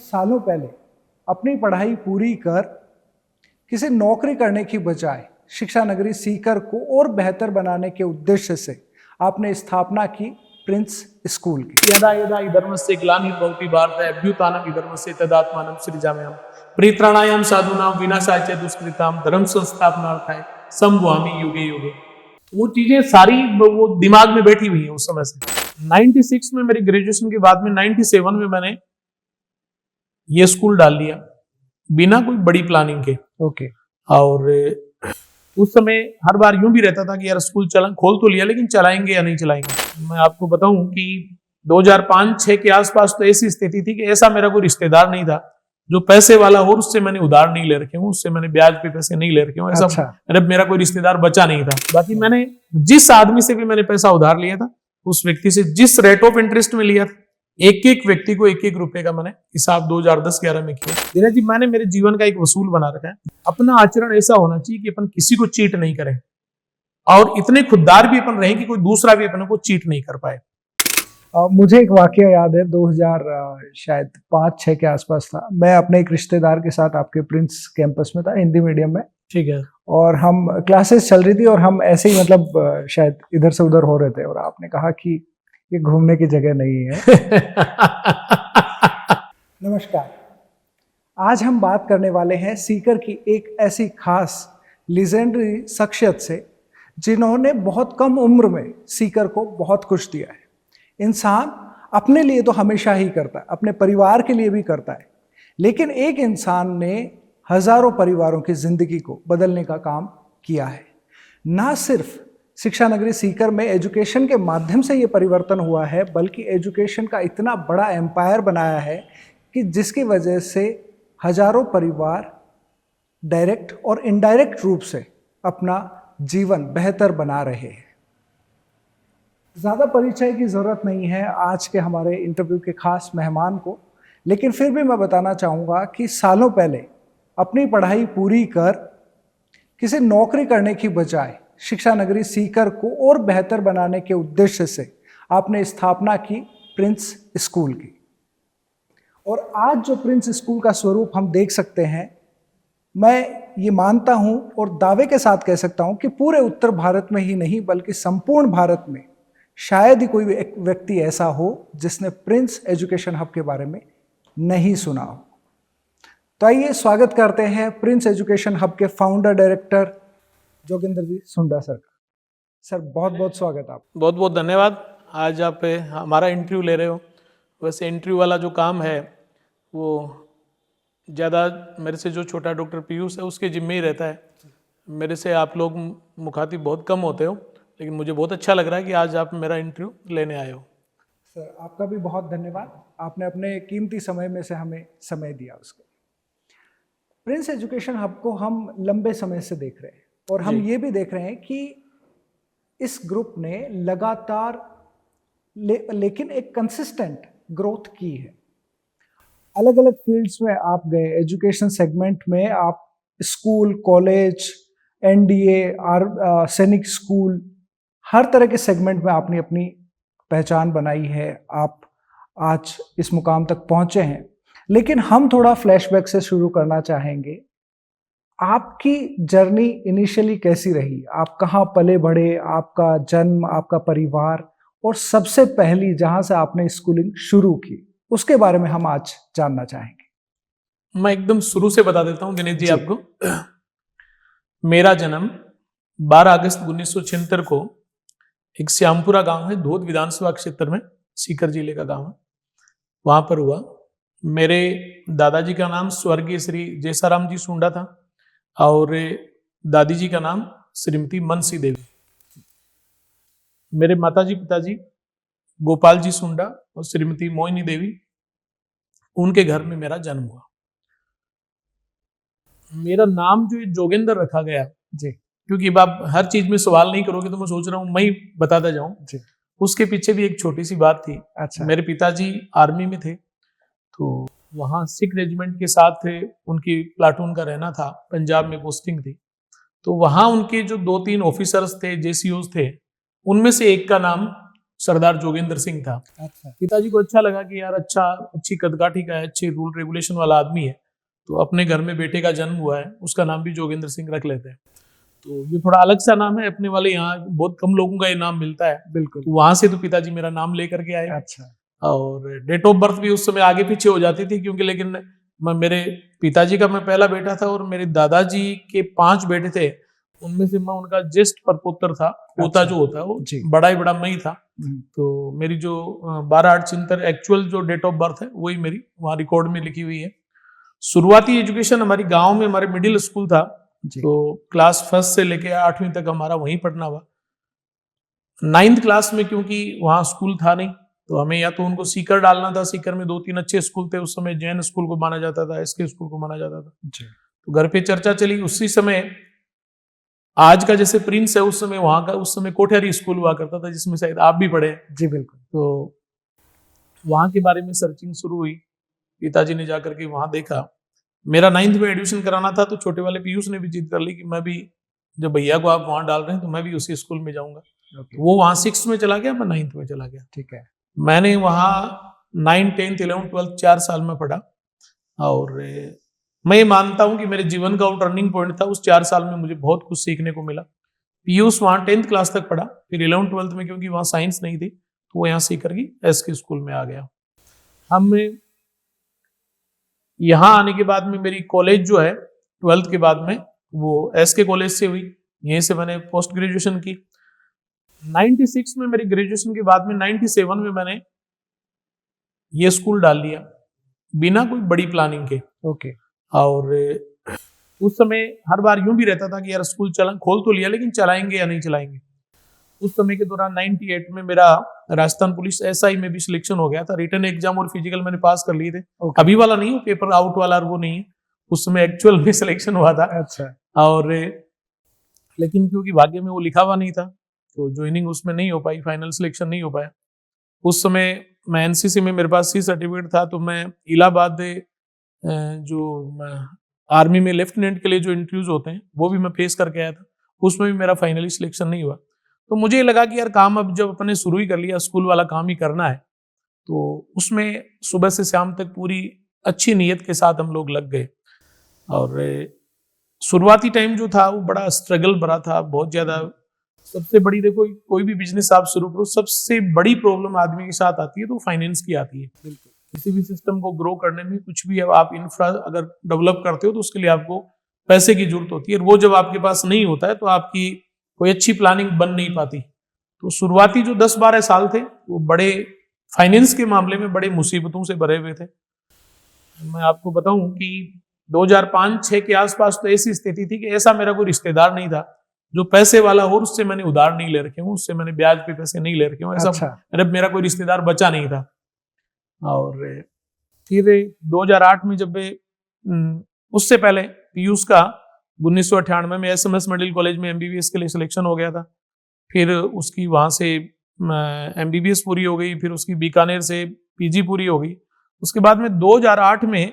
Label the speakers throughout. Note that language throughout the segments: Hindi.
Speaker 1: सालों पहले अपनी पढ़ाई पूरी कर किसी नौकरी करने की बजाय शिक्षा नगरी सीकर को और बेहतर बनाने के उद्देश्य से आपने स्थापना की प्रिंस स्कूल की।
Speaker 2: यदा यदा हि धर्मस्य ग्लानिर्भवति भारत अभ्युत्थानं धर्मस्य तदात्मानं सृजाम्यहम् परित्राणाय साधूनां विनाशाय च दुष्कृतां धर्म संस्थापनार्थाय संभवामि युगे युगे। वो चीजें सारी वो दिमाग में बैठी हुई है उस समय से। 96 में मेरी ग्रेजुएशन के बाद में 97 में मैंने ये स्कूल डाल लिया बिना कोई बड़ी प्लानिंग के।
Speaker 1: ओके।
Speaker 2: और उस समय हर बार यूं भी रहता था कि यार स्कूल खोल तो लिया लेकिन चलाएंगे या नहीं चलाएंगे। मैं आपको बताऊं कि 2005-6 के आसपास तो ऐसी स्थिति थी कि ऐसा मेरा कोई रिश्तेदार नहीं था जो पैसे वाला हो, उससे मैंने उधार नहीं ले रखे हूँ, उससे मैंने ब्याज पे पैसे नहीं ले रखे हूँ। ऐसा अच्छा। मेरा कोई रिश्तेदार बचा नहीं था। बाकी मैंने जिस आदमी से भी मैंने पैसा उधार लिया था, उस व्यक्ति से जिस रेट ऑफ इंटरेस्ट में लिया था, एक एक व्यक्ति को एक एक रुपए का मैंने हिसाब 2010-11 में किया। धीरे जी मैंने मेरे जीवन का एक वसूल बना रखा है। अपना आचरण ऐसा होना चाहिए कि अपन किसी को चीट नहीं करें और इतने खुददार भी अपन रहें कि कोई दूसरा भी अपन को चीट नहीं कर पाए।
Speaker 1: मुझे एक वाकया याद है, 2005-6 के आसपास था। मैं अपने एक रिश्तेदार के साथ आपके प्रिंस कैंपस में था, हिंदी मीडियम में।
Speaker 2: ठीक है।
Speaker 1: और हम क्लासेस चल रही थी और हम ऐसे ही मतलब शायद इधर से उधर हो रहे थे और आपने कहा कि ये घूमने की जगह नहीं है। नमस्कार, आज हम बात करने वाले हैं सीकर की एक ऐसी खास लीजेंडरी शख्सियत से जिन्होंने बहुत कम उम्र में सीकर को बहुत कुछ दिया है। इंसान अपने लिए तो हमेशा ही करता है, अपने परिवार के लिए भी करता है, लेकिन एक इंसान ने हजारों परिवारों की जिंदगी को बदलने का काम किया है। ना सिर्फ शिक्षा नगरी सीकर में एजुकेशन के माध्यम से ये परिवर्तन हुआ है, बल्कि एजुकेशन का इतना बड़ा एम्पायर बनाया है कि जिसकी वजह से हजारों परिवार डायरेक्ट और इनडायरेक्ट रूप से अपना जीवन बेहतर बना रहे हैं। ज़्यादा परिचय की ज़रूरत नहीं है आज के हमारे इंटरव्यू के खास मेहमान को, लेकिन फिर भी मैं बताना चाहूँगा कि सालों पहले अपनी पढ़ाई पूरी कर किसी नौकरी करने की बजाय शिक्षा नगरी सीकर को और बेहतर बनाने के उद्देश्य से आपने स्थापना की प्रिंस स्कूल की। और आज जो प्रिंस स्कूल का स्वरूप हम देख सकते हैं, मैं ये मानता हूँ और दावे के साथ कह सकता हूँ कि पूरे उत्तर भारत में ही नहीं बल्कि संपूर्ण भारत में शायद ही कोई व्यक्ति ऐसा हो जिसने प्रिंस एजुकेशन हब के बारे में नहीं सुना हो। तो आइए स्वागत करते हैं प्रिंस एजुकेशन हब के फाउंडर डायरेक्टर जोगिंदर जी सुंडा सर का। सर बहुत बहुत स्वागत आप।
Speaker 2: बहुत बहुत धन्यवाद। आज आप हमारा इंटरव्यू ले रहे हो। वैसे इंटरव्यू वाला जो काम है वो ज़्यादा मेरे से जो छोटा डॉक्टर पीयूष है उसके जिम्मे ही रहता है। मेरे से आप लोग मुखातिब बहुत कम होते हो, लेकिन मुझे बहुत अच्छा लग रहा है कि आज आप मेरा इंटरव्यू लेने आए हो।
Speaker 1: सर आपका भी बहुत धन्यवाद, आपने अपने कीमती समय में से हमें समय दिया उसके। प्रिंस एजुकेशन हब को हम लंबे समय से देख रहे हैं और हम ये भी देख रहे हैं कि इस ग्रुप ने लगातार लेकिन एक कंसिस्टेंट ग्रोथ की है। अलग अलग फील्ड्स में आप गए, एजुकेशन सेगमेंट में आप स्कूल, कॉलेज, एनडीए, सैनिक स्कूल, हर तरह के सेगमेंट में आपने अपनी पहचान बनाई है। आप आज इस मुकाम तक पहुंचे हैं, लेकिन हम थोड़ा फ्लैशबैक से शुरू करना चाहेंगे। आपकी जर्नी इनिशियली कैसी रही? आप कहाँ पले बढ़े? आपका जन्म, आपका परिवार और सबसे पहली जहां से आपने स्कूलिंग शुरू की, उसके बारे में हम आज जानना चाहेंगे।
Speaker 2: मैं एकदम शुरू से बता देता हूँ दिनेश जी आपको। मेरा जन्म 12 अगस्त 1976 को एक श्यामपुरा गांव है, धोद विधानसभा क्षेत्र में, सीकर जिले का गांव है, वहां पर हुआ। मेरे दादाजी का नाम स्वर्गीय श्री जैसाराम जी सुंडा था और दादी जी का नाम श्रीमती मनसी देवी। मेरे माताजी पिताजी गोपाल जी सुंडा और श्रीमती मोहिनी देवी, उनके घर में मेरा जन्म हुआ। मेरा नाम जो जोगेंद्र रखा गया जी, क्योंकि अब आप हर चीज में सवाल नहीं करोगे तो मैं सोच रहा हूँ मैं ही बताता जाऊं जी। उसके पीछे भी एक छोटी सी बात थी। अच्छा। मेरे पिताजी आर्मी में थे, तो वहाँ सिख रेजिमेंट के साथ थे, उनकी प्लाटून का रहना था, पंजाब में पोस्टिंग थी। तो वहाँ उनके जो 2-3 ऑफिसर्स थे, जेसीओज थे, उनमें से एक का नाम सरदार जोगेंद्र सिंह था।
Speaker 1: अच्छा।
Speaker 2: पिताजी को अच्छा लगा कि यार अच्छी कदकाठी का है, अच्छे रूल रेगुलेशन वाला आदमी है, तो अपने घर में बेटे का जन्म हुआ है, उसका नाम भी जोगेंद्र सिंह रख लेते हैं। तो ये थोड़ा अलग सा नाम है, अपने वाले यहाँ बहुत कम लोगों का ये नाम मिलता है।
Speaker 1: बिल्कुल।
Speaker 2: तो वहां से तो पिताजी मेरा नाम लेकर के आए।
Speaker 1: अच्छा।
Speaker 2: और डेट ऑफ बर्थ भी उस समय आगे पीछे हो जाती थी, क्योंकि लेकिन मेरे पिताजी का मैं पहला बेटा था और मेरे दादाजी के 5 बेटे थे, उनमें से मैं उनका ज्येष्ठ परपुत्र था। पोता जो होता है वो बड़ा ही बड़ा मैं ही था। तो मेरी जो 12/8/73 एक्चुअल जो डेट ऑफ बर्थ है वही मेरी वहाँ रिकॉर्ड में लिखी हुई है। शुरुआती एजुकेशन हमारी गांव में हमारे मिडिल स्कूल था, तो क्लास 1 से लेके 8वीं तक हमारा वहीं पढ़ना हुआ। 9th क्लास में क्योंकि वहाँ स्कूल था नहीं, तो हमें या तो उनको सीकर डालना था। सीकर में 2-3 अच्छे स्कूल थे उस समय, जैन स्कूल को माना जाता था, एसके स्कूल को माना जाता था। तो घर पे चर्चा चली उसी समय, आज का जैसे प्रिंस है उस समय वहां का उस समय कोठेरी स्कूल हुआ करता था, जिसमें शायद आप भी पढ़े।
Speaker 1: जी बिल्कुल।
Speaker 2: तो वहां के बारे में सर्चिंग शुरू हुई, पिताजी ने जाकर के वहां देखा। मेरा 9th में एडमिशन कराना था, तो छोटे वाले पीयूष ने भी जिद कर ली कि मैं भी, जब भैया को आप वहां डाल रहे हैं तो मैं भी उसी स्कूल में जाऊंगा। वो वहां 6th में चला गया, मैं 9th में चला गया।
Speaker 1: ठीक है।
Speaker 2: मैंने वहाँ 9, 10th, 11th, 12th 4 साल में पढ़ा, और मैं ये मानता हूँ कि मेरे जीवन का वो टर्निंग पॉइंट था। उस 4 साल में मुझे बहुत कुछ सीखने को मिला। पीयूष वहाँ 10th क्लास तक पढ़ा, फिर 11th 12th में क्योंकि वहाँ साइंस नहीं थी तो वो यहाँ सीकर की एसके स्कूल में आ गया। हम यहाँ आने के बाद में मेरी कॉलेज जो है 12th के बाद में वो एसके कॉलेज से हुई, यहीं से मैंने पोस्ट ग्रेजुएशन की। 96 में मेरी ग्रेजुएशन के बाद में 97 में मैंने ये स्कूल डाल लिया बिना कोई बड़ी प्लानिंग के।
Speaker 1: ओके।
Speaker 2: और उस समय हर बार यूं भी रहता था कि यार स्कूल खोल तो लिया, लेकिन चलाएंगे या नहीं चलाएंगे। उस समय के दौरान 98 में मेरा राजस्थान पुलिस एसआई में भी सिलेक्शन हो गया था। रिटन एग्जाम और फिजिकल मैंने पास कर लिए थे। अभी वाला नहीं हो, पेपर आउट वाला वो नहीं है, उस समय एक्चुअल में सिलेक्शन हुआ था।
Speaker 1: अच्छा।
Speaker 2: और लेकिन क्योंकि भाग्य में वो लिखा हुआ नहीं था तो ज्वाइनिंग उसमें नहीं हो पाई, फाइनल सिलेक्शन नहीं हो पाया। उस समय मैं एनसीसी में, मेरे पास सी सर्टिफिकेट था, तो मैं इलाहाबाद जो आर्मी में लेफ्टिनेंट के लिए जो इंटरव्यूज होते हैं वो भी मैं फेस करके आया था। उसमें भी मेरा फाइनली सिलेक्शन नहीं हुआ। तो मुझे लगा कि यार काम अब जब अपने शुरू ही कर लिया, स्कूल वाला काम ही करना है, तो उसमें सुबह से शाम तक पूरी अच्छी नीयत के साथ हम लोग लग गए। और शुरुआती टाइम जो था वो बड़ा स्ट्रगल भरा था, बहुत ज्यादा। सबसे बड़ी, देखो कोई भी बिजनेस आप शुरू करो, सबसे बड़ी प्रॉब्लम आदमी के साथ आती है तो फाइनेंस की आती है। बिल्कुल। किसी भी सिस्टम को ग्रो करने में, कुछ भी आप इंफ्रा अगर डेवलप करते हो तो उसके लिए आपको पैसे की जरूरत होती है, और वो जब आपके पास नहीं होता है तो आपकी कोई अच्छी प्लानिंग बन नहीं पाती। तो शुरुआती जो 10-12 साल थे वो बड़े फाइनेंस के मामले में बड़े मुसीबतों से भरे हुए थे। मैं आपको बताऊं कि 2005-6 के आसपास तो ऐसी स्थिति थी कि ऐसा मेरा कोई रिश्तेदार नहीं था जो पैसे वाला हो, उससे मैंने उधार नहीं ले रखे हूँ, उससे मैंने ब्याज पे पैसे नहीं ले रखे हूँ। ऐसा अच्छा। मेरा कोई रिश्तेदार बचा नहीं था। और फिर 2008 में जब उससे पहले पीयूष का 1998 में SMS मेडिकल कॉलेज में MBBS के लिए सिलेक्शन हो गया था। फिर उसकी वहां से MBBS पूरी हो गई, फिर उसकी बीकानेर से PG पूरी हो गई। उसके बाद में 2008 में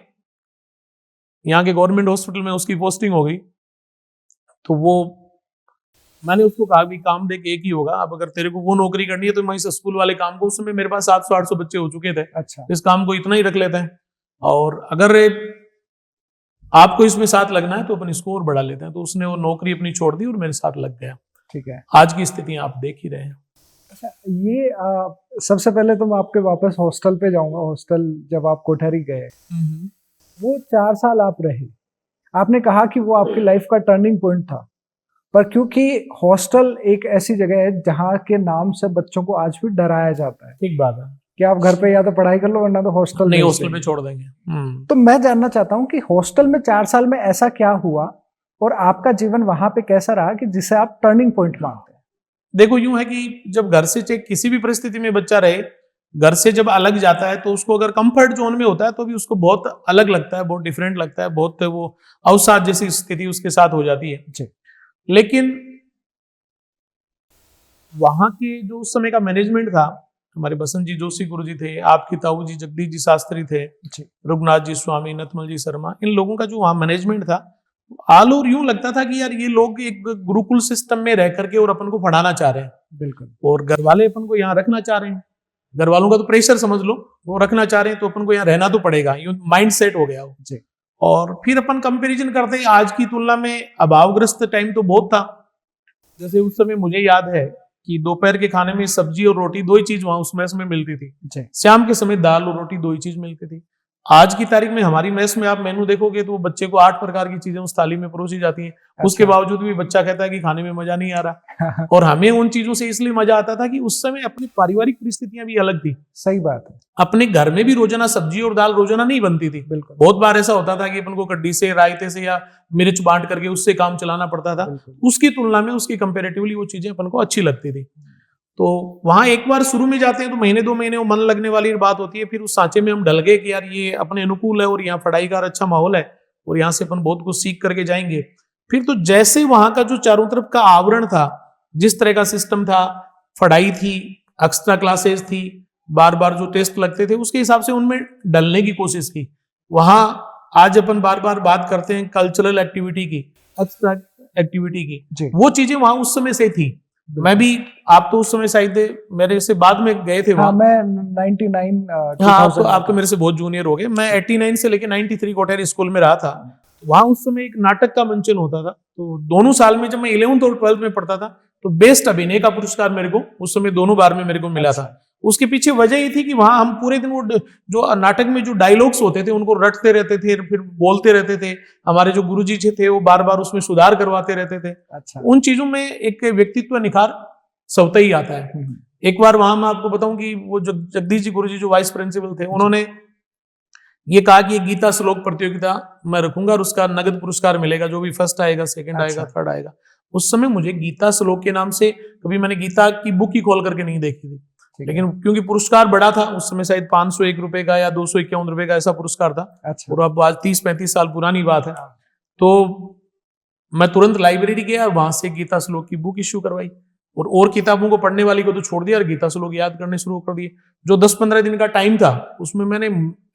Speaker 2: यहाँ के गवर्नमेंट हॉस्पिटल में उसकी पोस्टिंग हो गई। तो वो मैंने उसको कहा भी काम देख एक ही होगा, अब अगर तेरे को वो नौकरी करनी है तो मैं इस स्कूल वाले काम को, उस समय मेरे पास 700-800 बच्चे हो चुके थे। अच्छा। इस काम को इतना ही रख लेते हैं, और अगर आपको इसमें साथ लगना है तो अपन स्कोर बढ़ा लेते हैं। तो उसने वो नौकरी अपनी छोड़ दी और मेरे साथ लग गया। ठीक है। आज की स्थिति आप देख ही रहे हैं।
Speaker 1: अच्छा, ये सबसे पहले तो मैं आपके वापस हॉस्टल पे जाऊंगा। हॉस्टल जब आप कोठरी गए, वो 4 साल आप रहे, आपने कहा कि वो आपकी लाइफ का टर्निंग पॉइंट था, पर क्योंकि हॉस्टल एक ऐसी जगह है जहाँ के नाम से बच्चों को आज भी डराया जाता है।
Speaker 2: ठीक बात है
Speaker 1: कि आप घर पे या तो पढ़ाई कर लो वरना तो हॉस्टल
Speaker 2: नहीं, हॉस्टल में छोड़ देंगे।
Speaker 1: तो मैं जानना चाहता हूँ कि हॉस्टल में 4 साल में ऐसा क्या हुआ और आपका जीवन वहां पे कैसा रहा कि जिसे आप टर्निंग पॉइंट मानते हैं?
Speaker 2: देखो यूं है कि जब घर से किसी भी परिस्थिति में बच्चा रहे, घर से जब अलग जाता है तो उसको अगर कंफर्ट जोन में होता है तो भी उसको बहुत अलग लगता है, बहुत डिफरेंट लगता है, बहुत वो अवसाद जैसी स्थिति उसके साथ हो जाती है जी। लेकिन वहां के जो उस समय का मैनेजमेंट था, हमारे बसंत जी जोशी गुरु जी थे, आपकी ताऊ जी जगदीश जी शास्त्री थे, रघुनाथ जी स्वामी, नथमल जी शर्मा, इन लोगों का जो वहां मैनेजमेंट था ऑल ओवर यूं लगता था कि यार ये लोग एक गुरुकुल सिस्टम में रह करके और अपन को पढ़ाना चाह रहे हैं,
Speaker 1: बिल्कुल।
Speaker 2: और घर वाले अपन को यहाँ रखना चाह रहे हैं। घर वालों का तो प्रेशर समझ लो, वो रखना चाह रहे हैं तो अपन को यहाँ रहना तो पड़ेगा, यूं माइंड सेट हो गया वो
Speaker 1: जी।
Speaker 2: और फिर अपन कंपैरिजन करते हैं आज की तुलना में, अभावग्रस्त टाइम तो बहुत था। जैसे उस समय मुझे याद है कि दोपहर के खाने में सब्जी और रोटी दो ही चीज वहां उस मेस में मिलती थी,
Speaker 1: जी।
Speaker 2: शाम के समय दाल और रोटी दो ही चीज मिलती थी। आज की तारीख में हमारी मेस में आप मेनू देखोगे तो बच्चे को 8 प्रकार की चीजें उस थाली में परोसी जाती हैं। उसके
Speaker 1: अच्छा।
Speaker 2: बावजूद भी बच्चा कहता है कि खाने में मजा नहीं आ रहा। और हमें उन चीजों से इसलिए मजा आता था कि उस समय अपनी पारिवारिक परिस्थितियां भी अलग थी।
Speaker 1: सही बात है।
Speaker 2: अपने घर में भी रोजाना सब्जी और दाल रोजाना नहीं बनती थी।
Speaker 1: बिल्कुल।
Speaker 2: बहुत बार ऐसा होता था कि अपन को कड्डी से, रायते से या मिर्च बांट करके उससे काम चलाना पड़ता था।
Speaker 1: बिल्कुल।
Speaker 2: उसकी तुलना में उसकी कंपेरेटिवली वो चीजें अपन को अच्छी लगती थी। तो वहां एक बार शुरू में जाते हैं तो महीने 2 महीने वो मन लगने वाली बात होती है, फिर उस सांचे में हम ढल गए कि यार ये अपने अनुकूल है और यहाँ पढ़ाई का अच्छा माहौल है और यहाँ से अपन बहुत कुछ सीख करके जाएंगे। फिर तो जैसे वहां का जो चारों तरफ का आवरण था, जिस तरह का सिस्टम था, पढ़ाई थी, एक्स्ट्रा क्लासेस थी, बार बार जो टेस्ट लगते थे, उसके हिसाब से उनमें ढलने की कोशिश की। वहां आज अपन बार बार बात करते हैं कल्चरल एक्टिविटी की, एक्स्ट्रा एक्टिविटी की, वो चीजें वहां उस समय से थी। मैं भी, आप तो उस समय शायद मेरे से बाद में गए थे वहां।
Speaker 1: हाँ, मैं 99
Speaker 2: हाँ, आप तो मेरे से बहुत जूनियर हो गए। मैं 89 से लेके 93 कोटेर स्कूल में रहा था। वहां उस समय एक नाटक का मंचन होता था, तो दोनों साल में जब मैं 11th और 12th में पढ़ता था तो बेस्ट अभिनय का पुरस्कार मेरे को उस समय दोनों बार में मेरे को मिला था। उसके पीछे वजह ये थी कि वहां हम पूरे दिन वो जो नाटक में जो डायलॉग्स होते थे उनको रटते रहते थे, फिर बोलते रहते थे। हमारे जो गुरुजी थे वो बार बार उसमें सुधार करवाते रहते थे।
Speaker 1: अच्छा।
Speaker 2: उन चीजों में एक व्यक्तित्व निखार स्वतः ही आता है। एक बार वहां मैं आपको बताऊं कि वो जो जगदीश जी गुरुजी जो वाइस प्रिंसिपल थे, उन्होंने ये कहा कि ये गीता श्लोक प्रतियोगिता मैं रखूंगा और उसका नगद पुरस्कार मिलेगा, जो भी फर्स्ट आएगा, सेकंड आएगा, थर्ड आएगा। उस समय मुझे गीता श्लोक के नाम से कभी मैंने गीता की बुक ही खोल करके नहीं देखी थी, लेकिन क्योंकि पुरस्कार बड़ा था उस समय, शायद 501 रुपए का या 251 रुपए का ऐसा पुरस्कार था।
Speaker 1: अच्छा।
Speaker 2: और अब आज 30-35 साल पुरानी बात है। तो मैं तुरंत लाइब्रेरी गया और वहां से गीता श्लोक की बुक इश्यू करवाई और किताबों को पढ़ने वाली को तो छोड़ दिया और गीता श्लोक याद करने शुरू कर दिए। जो 10-15 दिन का टाइम था उसमें मैंने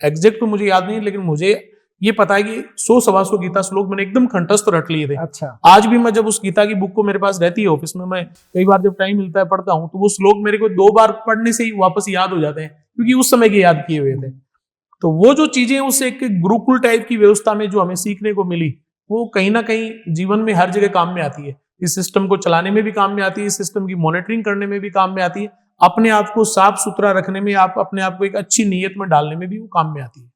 Speaker 2: एग्जैक्ट तो मुझे याद नहीं, लेकिन मुझे ये पता है कि 100-125 गीता श्लोक मैंने एकदम कंठस्थ रट लिए थे।
Speaker 1: अच्छा।
Speaker 2: आज भी मैं जब उस गीता की बुक को मेरे पास रहती है ऑफिस में, मैं कई बार जब टाइम मिलता है पढ़ता हूँ, तो वो श्लोक मेरे को 2 बार पढ़ने से ही वापस याद हो जाते हैं, क्योंकि उस समय के याद किए हुए थे। तो वो जो चीजें उस एक गुरुकुल टाइप की व्यवस्था में जो हमें सीखने को मिली, वो कहीं ना कहीं जीवन में हर जगह काम में आती है। इस सिस्टम को चलाने में भी काम में आती है, इस सिस्टम की मॉनिटरिंग करने में भी काम में आती है, अपने आप को साफ सुथरा रखने में, आप अपने आप को एक अच्छी नीयत में डालने में भी वो काम में आती है।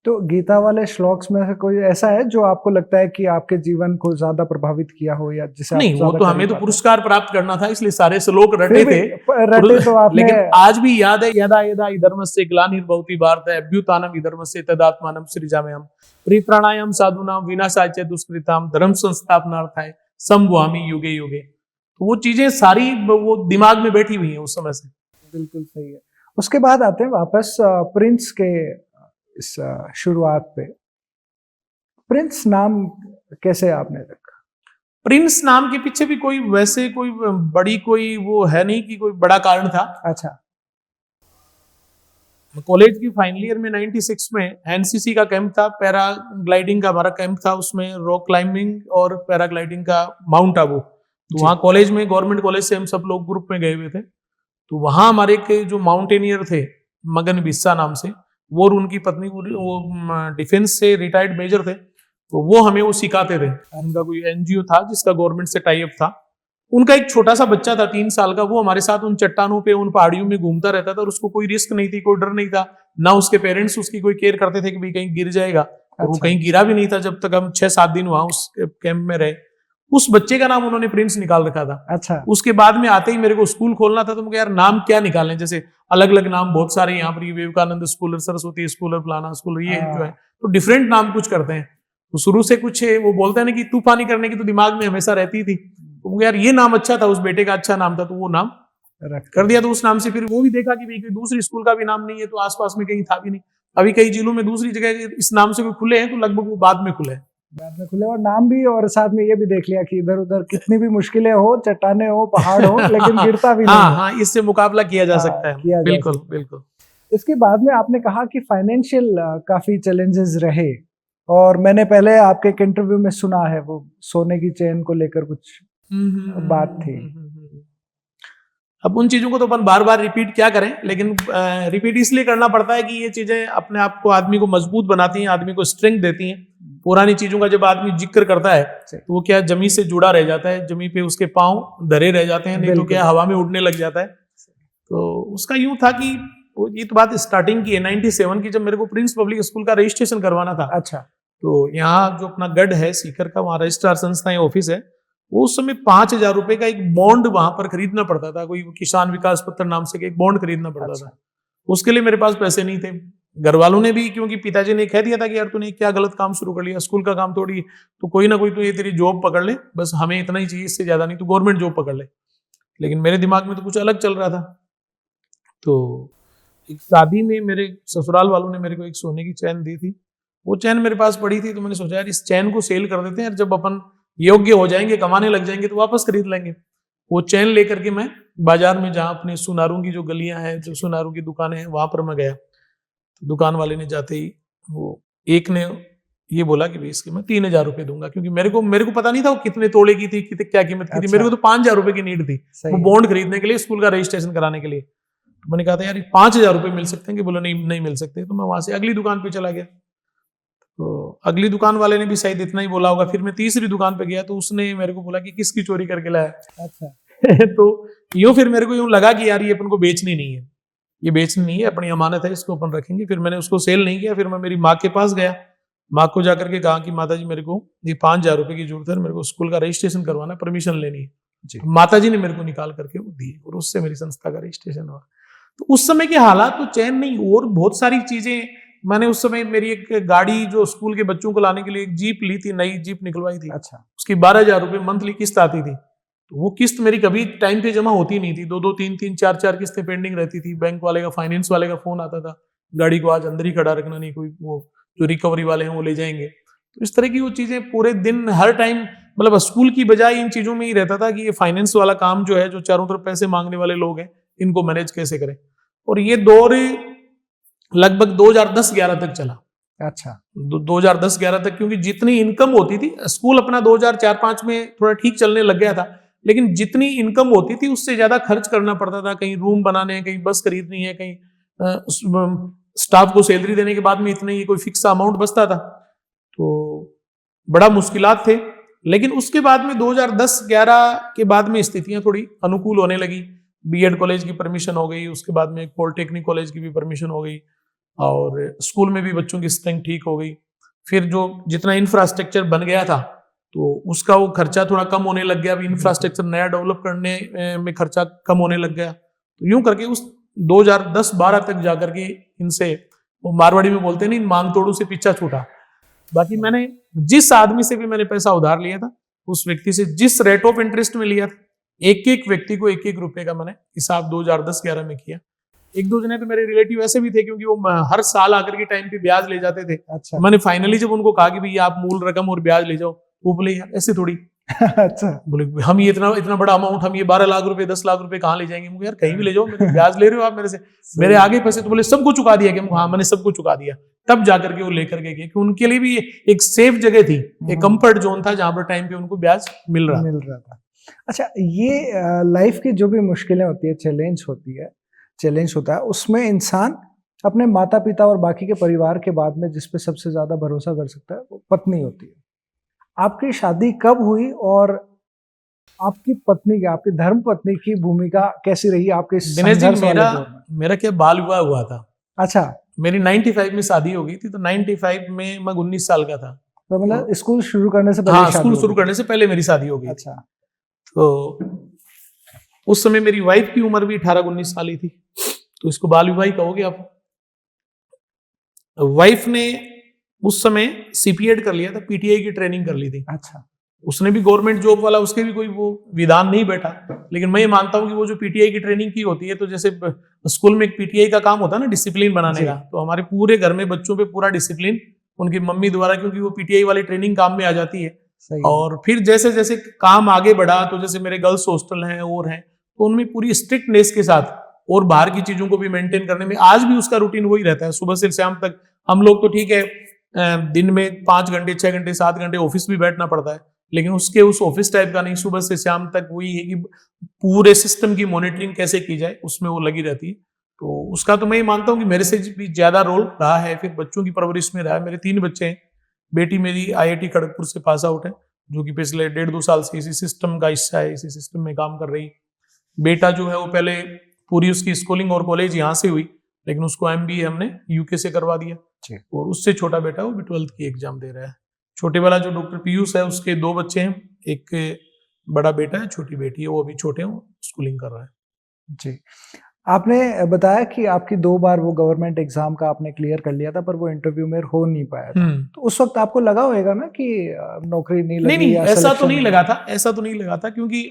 Speaker 1: तो गीता वाले श्लोक्स में से कोई ऐसा है जो आपको लगता है कि आपके जीवन को ज्यादा प्रभावित किया हो, या जिसे
Speaker 2: नहीं, वो तो हमें तो पुरस्कार प्राप्त करना था, इसलिए सारे श्लोक रटे थे।
Speaker 1: रटे तो आपने,
Speaker 2: लेकिन आज भी याद है, यदा यदा धर्मस्य ग्लानिर्भवति भारत अभ्युत्थानम् धर्मस्य तदात्मानं सृजाम्यहम् परित्राणाय साधूनां विनाशाय च दुष्कृतां धर्म संस्थापनार्थाय संभवामि युगे युगे। तो वो चीजें सारी वो दिमाग में बैठी हुई है उस समय से।
Speaker 1: बिल्कुल सही है। उसके बाद आते हैं वापस प्रिंस के इस शुरुआत पे। प्रिंस नाम कैसे आपने रखा?
Speaker 2: प्रिंस नाम के पीछे भी कोई वैसे कोई बड़ी कोई वो है नहीं कि कोई बड़ा कारण था।
Speaker 1: अच्छा।
Speaker 2: कॉलेज की फाइनल ईयर में 96 में एनसीसी का कैंप था, पैराग्लाइडिंग का हमारा कैंप था, उसमें रॉक क्लाइंबिंग और पैराग्लाइडिंग का माउंट आबू। तो वहाँ कॉलेज में, गवर्नमेंट कॉलेज से हम सब लोग ग्रुप में गए हुए थे। तो वहाँ हमारे के जो माउंटेनियर थे मगन बिस्सा नाम से, वो और उनकी पत्नी वो डिफेंस से रिटायर्ड मेजर थे, तो वो हमें वो सिखाते थे। उनका कोई एनजीओ था जिसका गवर्नमेंट से टाई अप था। उनका एक छोटा सा बच्चा था 3 साल का, वो हमारे साथ उन चट्टानों पे, उन पहाड़ियों में घूमता रहता था और उसको कोई रिस्क नहीं थी, कोई डर नहीं था ना। उसके पेरेंट्स उसकी कोई केयर करते थे कि भाई कहीं गिर जाएगा। और वो कहीं गिरा भी नहीं था जब तक हम 6-7 दिन वहां उस कैंप में रहे। उस बच्चे का नाम उन्होंने प्रिंस निकाल रखा था।
Speaker 1: अच्छा।
Speaker 2: उसके बाद में आते ही मेरे को स्कूल खोलना था, तो मुझे यार नाम क्या निकालने, जैसे अलग अलग नाम बहुत सारे यहाँ पर, विवेकानंद स्कूल, सरस्वती स्कूल, फलाना स्कूल, ये जो है, तो डिफरेंट नाम कुछ करते हैं। तो शुरू से कुछ वो बोलते हैं ना कि तूफानी करने की तो दिमाग में हमेशा रहती थी। तो मुझे यार ये नाम अच्छा था, उस बेटे का अच्छा नाम था, तो वो नाम कर दिया। तो उस नाम से फिर वो भी देखा कि भाई दूसरी स्कूल का भी नाम नहीं है, तो आसपास में कहीं था भी नहीं। अभी कई जिलों में दूसरी जगह इस नाम से कोई खुले हैं, तो लगभग वो बाद में खुले,
Speaker 1: और नाम भी, और साथ में ये भी देख लिया कि इधर उधर कितनी भी मुश्किलें हो, चट्टाने हो, पहाड़ हो, लेकिन गिरता भी नहीं।
Speaker 2: हाँ, इससे मुकाबला किया जा सकता है। बिल्कुल बिल्कुल।
Speaker 1: इसके बाद में आपने कहा कि फाइनेंशियल काफी चैलेंजेस रहे, और मैंने पहले आपके एक इंटरव्यू में सुना है वो सोने की चेन को लेकर कुछ बात थी।
Speaker 2: अब उन चीजों को तो अपन बार बार रिपीट क्या करें, लेकिन रिपीट इसलिए करना पड़ता है कि ये चीजें अपने आप को, आदमी को मजबूत बनाती हैं, आदमी को स्ट्रेंथ देती हैं। पुरानी चीजों का जब आदमी जिक्र करता है तो वो क्या जमी से जुड़ा रह जाता है, जमी पे उसके पांव धरे रह जाते हैं, नहीं तो क्या हवा में उड़ने लग जाता है। तो उसका यूं था कि ये तो बात स्टार्टिंग की है 97 की, जब मेरे को प्रिंस पब्लिक स्कूल का रजिस्ट्रेशन करवाना था।
Speaker 1: अच्छा।
Speaker 2: तो यहाँ जो अपना गढ़ है सीकर का, वहाँ रजिस्ट्रार संस्थाएं ऑफिस है, वो उस समय 5,000 रुपए का एक बॉन्ड वहां पर खरीदना पड़ता था, कोई किसान विकास पत्र नाम से एक बॉन्ड खरीदना पड़ता था। उसके लिए मेरे पास पैसे नहीं थे। घर वालों ने भी, क्योंकि पिताजी ने कह दिया था कि यार तूने क्या गलत काम शुरू कर लिया, स्कूल का काम थोड़ी, तो कोई ना कोई तो ये तेरी जॉब पकड़ ले, बस हमें इतना ही चाहिए, इससे ज्यादा नहीं, तो गवर्नमेंट जॉब पकड़ ले। लेकिन मेरे दिमाग में तो कुछ अलग चल रहा था। तो एक शादी में मेरे ससुराल वालों ने मेरे को एक सोने की चैन दी थी। वो चैन मेरे पास पड़ी थी, तो मैंने सोचा यार इस चैन को सेल कर देते हैं, जब अपन योग्य हो जाएंगे, कमाने लग जाएंगे, तो वापस खरीद लेंगे। वो चैन लेकर के मैं बाजार में, जहाँ अपने सुनारों की जो गलियां हैं, जो सुनारों की दुकानें हैं, वहां पर मैं गया। तो दुकान वाले ने जाते ही, वो एक ने ये बोला कि भाई इसके मैं 3,000 रुपए दूंगा, क्योंकि मेरे को पता नहीं था वो कितने तोड़े की थी, कितने क्या कीमत की थी। मेरे को तो 5,000 रुपए की नीड थी वो बॉन्ड खरीदने के लिए, स्कूल का रजिस्ट्रेशन कराने के लिए। तो मैंने कहा था यार 5,000 रुपए मिल सकते हैं कि? बोला नहीं मिल सकते। तो मैं वहां से अगली दुकान पे चला गया। तो अगली दुकान वाले ने भी शायद इतना ही बोला होगा। फिर मैं तीसरी दुकान पे गया, तो उसने मेरे को बोला कि किसकी चोरी करके लाया।
Speaker 1: अच्छा।
Speaker 2: तो यूं फिर मेरे को यूं लगा कि यार ये अपन को बेचनी नहीं है, ये बेचनी नहीं है, अपनी अमानत है, इसको अपन रखेंगे। फिर मैंने उसको सेल नहीं किया। फिर मैं मेरी माँ के पास गया, माँ को जाकर के कहा कि माता जी मेरे को ये 5,000 रुपए की जरूरत है, मेरे को स्कूल का रजिस्ट्रेशन करवाना, परमिशन लेनी है जी। माता जी ने मेरे को निकाल करके वो दी, और उससे मेरी संस्था का रजिस्ट्रेशन हुआ। तो उस समय के हालात तो चैन नहीं, और बहुत सारी चीजें मैंने उस समय, मेरी एक गाड़ी जो स्कूल के बच्चों को लाने के लिए एक जीप ली थी, नई जीप निकलवाई थी।
Speaker 1: अच्छा।
Speaker 2: उसकी 12,000 रुपए मंथली किस्त आती थी। तो वो किस्त मेरी कभी टाइम पे जमा होती नहीं थी, 2-2, 3-3, 4-4 किस्तें पेंडिंग रहती थी। बैंक वाले का, फाइनेंस वाले का फोन आता था, गाड़ी को आज अंदर ही खड़ा रखना, नहीं कोई वो जो रिकवरी वाले हैं वो ले जाएंगे। तो इस तरह की वो चीजें पूरे दिन, हर टाइम, मतलब स्कूल की बजाय इन चीजों में ही रहता था कि ये फाइनेंस वाला काम जो है, जो चारों तरफ पैसे मांगने वाले लोग हैं, इनको मैनेज कैसे करें। और ये दौर लगभग 2010-11 तक चला।
Speaker 1: अच्छा।
Speaker 2: 2010-11 तक, क्योंकि जितनी इनकम होती थी, स्कूल अपना 2004-05 में थोड़ा ठीक चलने लग गया था, लेकिन जितनी इनकम होती थी उससे ज्यादा खर्च करना पड़ता था। कहीं रूम बनाने हैं, कहीं बस खरीदनी है, कहीं स्टाफ को सैलरी देने के बाद में इतने ही कोई फिक्स अमाउंट बचता था। तो बड़ा मुश्किलात थे। लेकिन उसके बाद में 2010-11 के बाद में स्थितियां थोड़ी अनुकूल होने लगी। बीएड कॉलेज की परमिशन हो गई, उसके बाद में पॉलिटेक्निक कॉलेज की भी परमिशन हो गई, और स्कूल में भी बच्चों की स्ट्रेंथ ठीक हो गई। फिर जो जितना इंफ्रास्ट्रक्चर बन गया था, तो उसका वो खर्चा थोड़ा कम होने लग गया। अब इंफ्रास्ट्रक्चर नया डेवलप करने में खर्चा कम होने लग गया। तो यूं करके उस 2010-12 तक जाकर के इनसे, वो मारवाड़ी में बोलते नहीं, मांग तोड़ू से पीछा छूटा। बाकी मैंने जिस आदमी से भी मैंने पैसा उधार लिया था, उस व्यक्ति से जिस रेट ऑफ इंटरेस्ट में लिया था, एक व्यक्ति को 1 रुपए का मैंने हिसाब 2010-11 में किया। 1-2 जने तो मेरे रिलेटिव ऐसे भी थे, क्योंकि वो हर साल आकर के टाइम पे ब्याज ले जाते थे।
Speaker 1: अच्छा।
Speaker 2: मैंने फाइनली जब उनको कहा कि भैया आप मूल रकम और ब्याज ले जाओ, वो बोले यार ऐसे थोड़ी।
Speaker 1: अच्छा।
Speaker 2: बोले हम ये इतना बड़ा अमाउंट, हम ये 12 लाख रुपए 10 लाख रुपए कहाँ ले जाएंगे? मुझे यार कहीं भी ले जाओ, मेरे ब्याज ले रहे हो आप मेरे से, मेरे आगे पैसे। तो बोले सबको चुका दिया क्या? हाँ मैंने सबको चुका दिया। तब जाकर के वो लेकर के गए, कि उनके लिए भी एक सेफ जगह थी, एक कंफर्ट जोन था, जहां पर टाइम पे उनको ब्याज मिल रहा था।
Speaker 1: अच्छा, ये लाइफ की जो भी मुश्किलें होती है, चैलेंज होता है, उसमें इंसान अपने माता पिता और बाकी के परिवार के बाद में जिस पे सबसे ज्यादा भरोसा कर सकता है वो पत्नी होती है। आपकी शादी कब हुई, और आपकी पत्नी की, आपकी धर्म पत्नी की भूमिका कैसी रही आपके
Speaker 2: दिनेश जी? मेरा क्या बाल विवाह हुआ था।
Speaker 1: अच्छा।
Speaker 2: मेरी 95 में शादी हो गई थी, तो 95 में मैं 19 साल का था।
Speaker 1: तो मतलब स्कूल शुरू करने से पहले?
Speaker 2: हाँ, स्कूल शुरू करने से पहले मेरी शादी हो गई।
Speaker 1: अच्छा।
Speaker 2: तो उस समय मेरी वाइफ की उम्र भी 18-19 साल ही थी, तो इसको बाल विवाह कहोगे आप। वाइफ ने उस समय सीपीएड कर लिया था, पीटीआई की ट्रेनिंग कर ली थी।
Speaker 1: अच्छा।
Speaker 2: उसने भी गवर्नमेंट जॉब वाला, उसके भी कोई वो विधान नहीं बैठा। लेकिन मैं ये मानता हूं कि वो जो पीटीआई की ट्रेनिंग की होती है, तो जैसे स्कूल में एक पीटीआई का काम होता है ना, डिसिप्लिन बनाने का, तो हमारे पूरे घर में बच्चों पे पूरा डिसिप्लिन उनकी मम्मी द्वारा, क्योंकि वो पीटीआई वाली ट्रेनिंग काम में आ जाती है। और फिर जैसे जैसे काम आगे बढ़ा, तो जैसे मेरे गर्ल्स हॉस्टल हैं और हैं, तो उनमें पूरी स्ट्रिक्टनेस के साथ, और बाहर की चीजों को भी मेंटेन करने में आज भी उसका रूटीन वही रहता है। सुबह से शाम तक हम लोग तो ठीक है, दिन में 5 घंटे 6 घंटे 7 घंटे ऑफिस भी बैठना पड़ता है, लेकिन उसके उस ऑफिस टाइप का नहीं, सुबह से शाम तक वही है कि पूरे सिस्टम की मॉनिटरिंग कैसे की जाए उसमें वो लगी रहती है। तो उसका तो मैं ये मानता हूँ कि मेरे से भी ज्यादा रोल रहा है। फिर बच्चों की परवरिश में रहा है। मेरे 3 बच्चे हैं। बेटी मेरी IIT खड़गपुर से पास आउट है, जो कि पिछले 1.5-2 साल से इसी सिस्टम का हिस्सा है, इसी सिस्टम में काम कर रही है। बेटा जो है वो पहले पूरी उसकी स्कूलिंग और कॉलेज यहाँ से हुई, लेकिन उसको MBA हमने UK से करवा दिया। और उससे छोटा बेटा वो भी 12th की एग्जाम दे रहा है। छोटे वाला जो डॉक्टर पीयूष है, उसके 2 बच्चे हैं, एक बड़ा बेटा है, छोटी बेटी है, वो अभी छोटे हैं, स्कूलिंग कर रहा है।
Speaker 1: जी, आपने बताया कि आपकी 2 बार वो गवर्नमेंट एग्जाम का आपने क्लियर कर लिया था, पर वो इंटरव्यू में हो नहीं पाया था। तो उस वक्त आपको लगा होगा ना कि नौकरी नहीं लगी?
Speaker 2: नहीं,
Speaker 1: या
Speaker 2: ऐसा तो
Speaker 1: सिलेक्शन
Speaker 2: नहीं लगा था, ऐसा तो नहीं लगा था, क्योंकि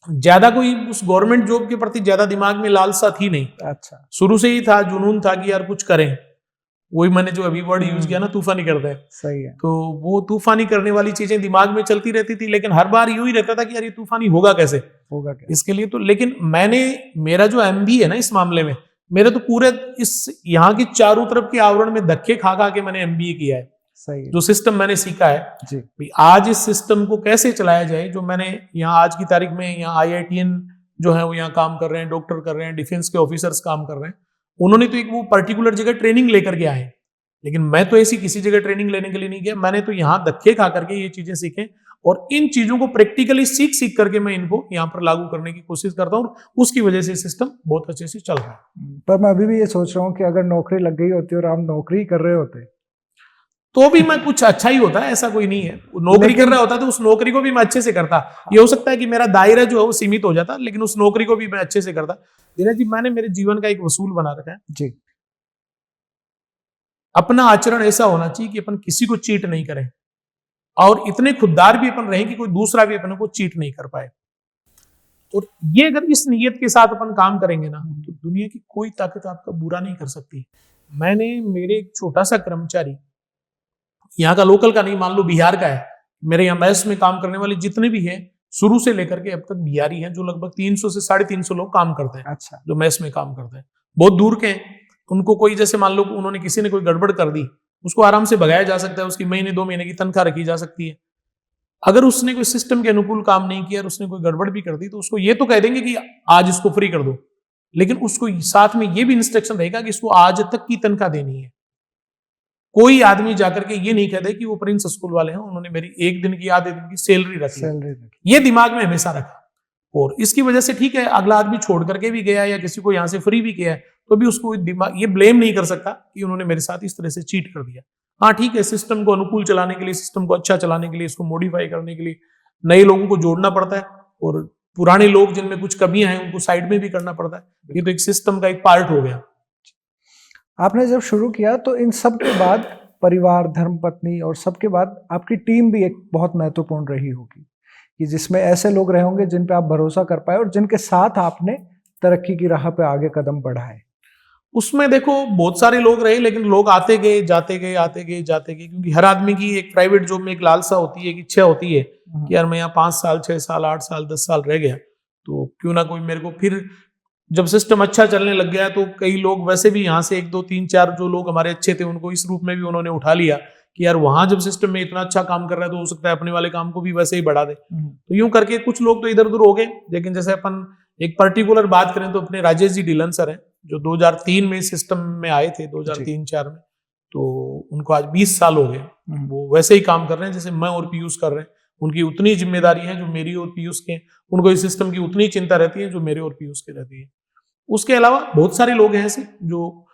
Speaker 2: ज्यादा कोई उस गवर्नमेंट जॉब के प्रति ज्यादा दिमाग में लालसा थी नहीं।
Speaker 1: अच्छा,
Speaker 2: शुरू से ही था, जुनून था कि यार कुछ करें। वही मैंने जो अभी वर्ड यूज किया ना, तूफानी करते हैं।
Speaker 1: सही है।
Speaker 2: तो वो तूफानी करने वाली चीजें दिमाग में चलती रहती थी, लेकिन हर बार यूं ही रहता था कि यार ये तूफानी होगा कैसे,
Speaker 1: होगा क्या?
Speaker 2: इसके लिए तो। लेकिन मेरा जो MBA है ना, इस मामले में मेरा तो पूरे इस यहाँ की चारों तरफ के आवरण में धक्के खा खा के मैंने MBA किया है।
Speaker 1: सही है।
Speaker 2: जो सिस्टम मैंने सीखा है
Speaker 1: जी,
Speaker 2: भाई, आज इस सिस्टम को कैसे चलाया जाए, जो मैंने यहाँ आज की तारीख में यहाँ IITN जो है वो यहाँ काम कर रहे हैं, डॉक्टर कर रहे हैं, डिफेंस के ऑफिसर्स काम कर रहे हैं, उन्होंने तो एक वो पर्टिकुलर जगह ट्रेनिंग लेकर के आए हैं। लेकिन मैं तो ऐसी किसी जगह ट्रेनिंग लेने के लिए नहीं गया। मैंने तो यहाँ धक्के खा करके ये चीजें सीखे, और इन चीजों को प्रैक्टिकली सीख सीख करके मैं इनको यहाँ पर लागू करने की कोशिश करता हूँ। उसकी वजह से सिस्टम बहुत अच्छे से चल रहा है।
Speaker 1: पर मैं अभी भी ये सोच रहा हूँ कि अगर नौकरी लग गई होती और आप नौकरी कर रहे होते
Speaker 2: तो भी मैं कुछ अच्छा ही होता है, ऐसा कोई नहीं है। नौकरी कर रहा होता तो उस नौकरी को भी मैं अच्छे से करता। ये हो सकता है कि मेरा दायरा जो है वो सीमित हो जाता, लेकिन उस नौकरी को भी मैं अच्छे से करता। धीरज जी, मैंने मेरे जीवन का एक वसूल बना रखा है
Speaker 1: जी,
Speaker 2: अपना आचरण ऐसा होना चाहिए कि अपन किसी को चीट नहीं करें, और इतने खुददार भी अपन रहें कि कोई दूसरा भी अपन को चीट नहीं कर पाए। और ये अगर इस नीयत के साथ अपन काम करेंगे ना, तो दुनिया की कोई ताकत आपका बुरा नहीं कर सकती। मैंने मेरे एक छोटा सा कर्मचारी, यहाँ का लोकल का नहीं, मान लो बिहार का है, मेरे यहाँ मैस में काम करने वाले जितने भी हैं, शुरू से लेकर के अब तक बिहारी हैं, जो लगभग 300 से 350 लोग काम करते हैं।
Speaker 1: अच्छा,
Speaker 2: जो मैस में काम करते हैं, बहुत दूर के हैं। उनको कोई, जैसे मान लो उन्होंने किसी ने कोई गड़बड़ कर दी, उसको आराम से भगाया जा सकता है, उसकी महीने 2 महीने की तनख्वाह रखी जा सकती है। अगर उसने कोई सिस्टम के अनुकूल काम नहीं किया और उसने कोई गड़बड़ भी कर दी, तो उसको ये तो कह देंगे कि आज इसको फ्री कर दो, लेकिन उसको साथ में ये भी इंस्ट्रक्शन रहेगा कि इसको आज तक की तनख्वाह देनी है। कोई आदमी जाकर के ये नहीं कह दे कि वो प्रिंस स्कूल वाले हैं, उन्होंने मेरी 1 दिन की आधे दिन की सैलरी रखी। ये दिमाग में हमेशा रखा। और इसकी वजह से ठीक है, अगला आदमी छोड़ करके भी गया या किसी को यहाँ से फ्री भी किया है, तो भी उसको दिमाग ये ब्लेम नहीं कर सकता कि उन्होंने मेरे साथ इस तरह से चीट कर दिया। हाँ ठीक है, सिस्टम को अनुकूल चलाने के लिए, सिस्टम को अच्छा चलाने के लिए, इसको मॉडिफाई करने के लिए नए लोगों को जोड़ना पड़ता है, और पुराने लोग जिनमें कुछ कमियां हैं उनको साइड में भी करना पड़ता है। ये तो एक सिस्टम का एक पार्ट हो गया।
Speaker 1: आपने जब शुरू किया तो इन सब के बाद परिवार, धर्मपत्नी और सबके बाद आपकी टीम भी एक बहुत महत्वपूर्ण रही होगी, कि जिसमें ऐसे लोग रहे होंगे जिन पे आप भरोसा कर पाए और जिनके साथ आपने तरक्की की राह पे आगे कदम बढ़ाए।
Speaker 2: उसमें देखो बहुत सारे लोग रहे, लेकिन लोग आते गए जाते गए, आते गए जाते गए, क्योंकि हर आदमी की एक प्राइवेट जॉब में एक लालसा होती है, एक इच्छा होती है कि यार मैं यहाँ 5 साल 6 साल 8 साल 10 साल रह गया, तो क्यों ना कोई मेरे को। फिर जब सिस्टम अच्छा चलने लग गया तो कई लोग वैसे भी यहाँ से 1 2 3 4 जो लोग हमारे अच्छे थे, उनको इस रूप में भी उन्होंने उठा लिया कि यार वहां जब सिस्टम में इतना अच्छा काम कर रहा है तो हो सकता है अपने वाले काम को भी वैसे ही बढ़ा दे। तो यूं करके कुछ लोग तो इधर उधर हो गए। लेकिन जैसे अपन एक पर्टिकुलर बात करें तो अपने राजेश जी ढिलन सर हैं, जो 2003 में सिस्टम में आए थे, 2003-4 में, तो उनको आज 20 साल हो गए। वो वैसे ही काम कर रहे हैं जैसे मैं और पीयूष कर रहे हैं। उनकी उतनी जिम्मेदारी है जो मेरी और पीयूष के, उनको इस सिस्टम की उतनी चिंता रहती है जो मेरे और पीयूष के रहती है। उसके अलावा बहुत सारे लोग हैं ऐसे जो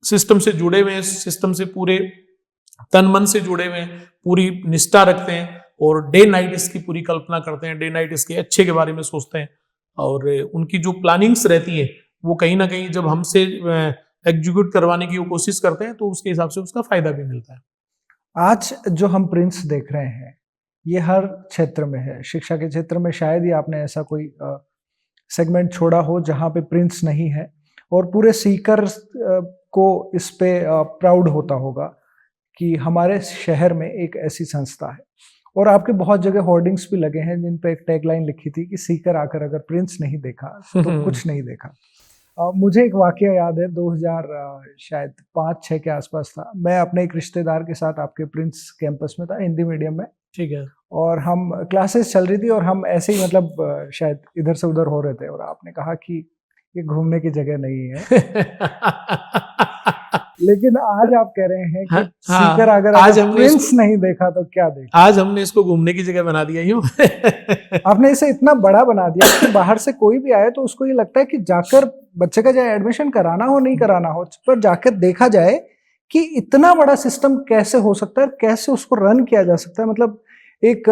Speaker 2: सिस्टम से जुड़े हुए हैं, सिस्टम से पूरे तन मन से जुड़े हुए हैं, पूरी निष्ठा रखते हैं और डे नाइट इसकी पूरी कल्पना करते हैं, डे नाइट इसके अच्छे के बारे में सोचते हैं। और उनकी जो प्लानिंग्स रहती है वो कहीं ना कहीं जब हमसे एग्जीक्यूट करवाने की वो कोशिश करते हैं तो उसके हिसाब से उसका फायदा भी मिलता है।
Speaker 1: आज जो हम प्रिंस देख रहे हैं ये हर क्षेत्र में है। शिक्षा के क्षेत्र में शायद ही आपने ऐसा कोई सेगमेंट छोड़ा हो जहाँ पे प्रिंस नहीं है, और पूरे सीकर को इस पे प्राउड होता होगा कि हमारे शहर में एक ऐसी संस्था है। और आपके बहुत जगह होर्डिंग्स भी लगे हैं जिन पे एक टैगलाइन लिखी थी कि सीकर आकर अगर प्रिंस नहीं देखा तो कुछ नहीं देखा। मुझे एक वाकया याद है, 2000 शायद 5-6 के आसपास था। मैं अपने एक रिश्तेदार के साथ आपके प्रिंस कैंपस में था, हिंदी मीडियम में,
Speaker 2: ठीक है।
Speaker 1: और हम क्लासेस चल रही थी और हम ऐसे ही मतलब शायद इधर से उधर हो रहे थे, और आपने कहा कि ये घूमने की जगह नहीं है। लेकिन आज आप कह रहे हैं कि
Speaker 2: हाँ,
Speaker 1: सीकर
Speaker 2: हाँ,
Speaker 1: अगर
Speaker 2: आज
Speaker 1: अगर
Speaker 2: हमने
Speaker 1: प्रिंस
Speaker 2: इसको-
Speaker 1: नहीं देखा तो क्या देखा?
Speaker 2: आज हमने इसको घूमने की जगह बना दिया यूं।
Speaker 1: आपने इसे इतना बड़ा बना दिया कि बाहर से कोई भी आए तो उसको ये लगता है कि जाकर बच्चे का चाहे एडमिशन कराना हो नहीं कराना हो, पर जाकर देखा जाए कि इतना बड़ा सिस्टम कैसे हो सकता है, कैसे उसको रन किया जा सकता है। मतलब एक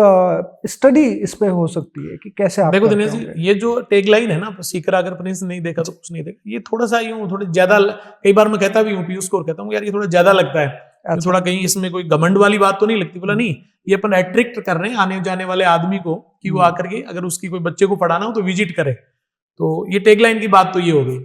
Speaker 1: स्टडी इस पे हो सकती है कि कैसे आप
Speaker 2: देखो
Speaker 1: करते
Speaker 2: दिनेश जी,
Speaker 1: होंगे।
Speaker 2: ये जो टैगलाइन है ना, सीकर अगर प्रिंस नहीं देखा तो कुछ नहीं देखा, ये थोड़ा सा यूं थोड़ा ज्यादा, कई बार मैं कहता भी हूँ पीयूष को, कहता हूँ यार ये थोड़ा ज्यादा लगता है,
Speaker 1: अच्छा।
Speaker 2: थोड़ा कहीं इसमें कोई घमंड वाली बात तो नहीं लगती? बोला नहीं, ये अपन अट्रैक्ट कर रहे हैं आने जाने वाले आदमी को कि वो आकर के अगर उसकी कोई बच्चे को पढ़ाना हो तो विजिट करे। तो ये टैगलाइन की बात तो ये हो गई।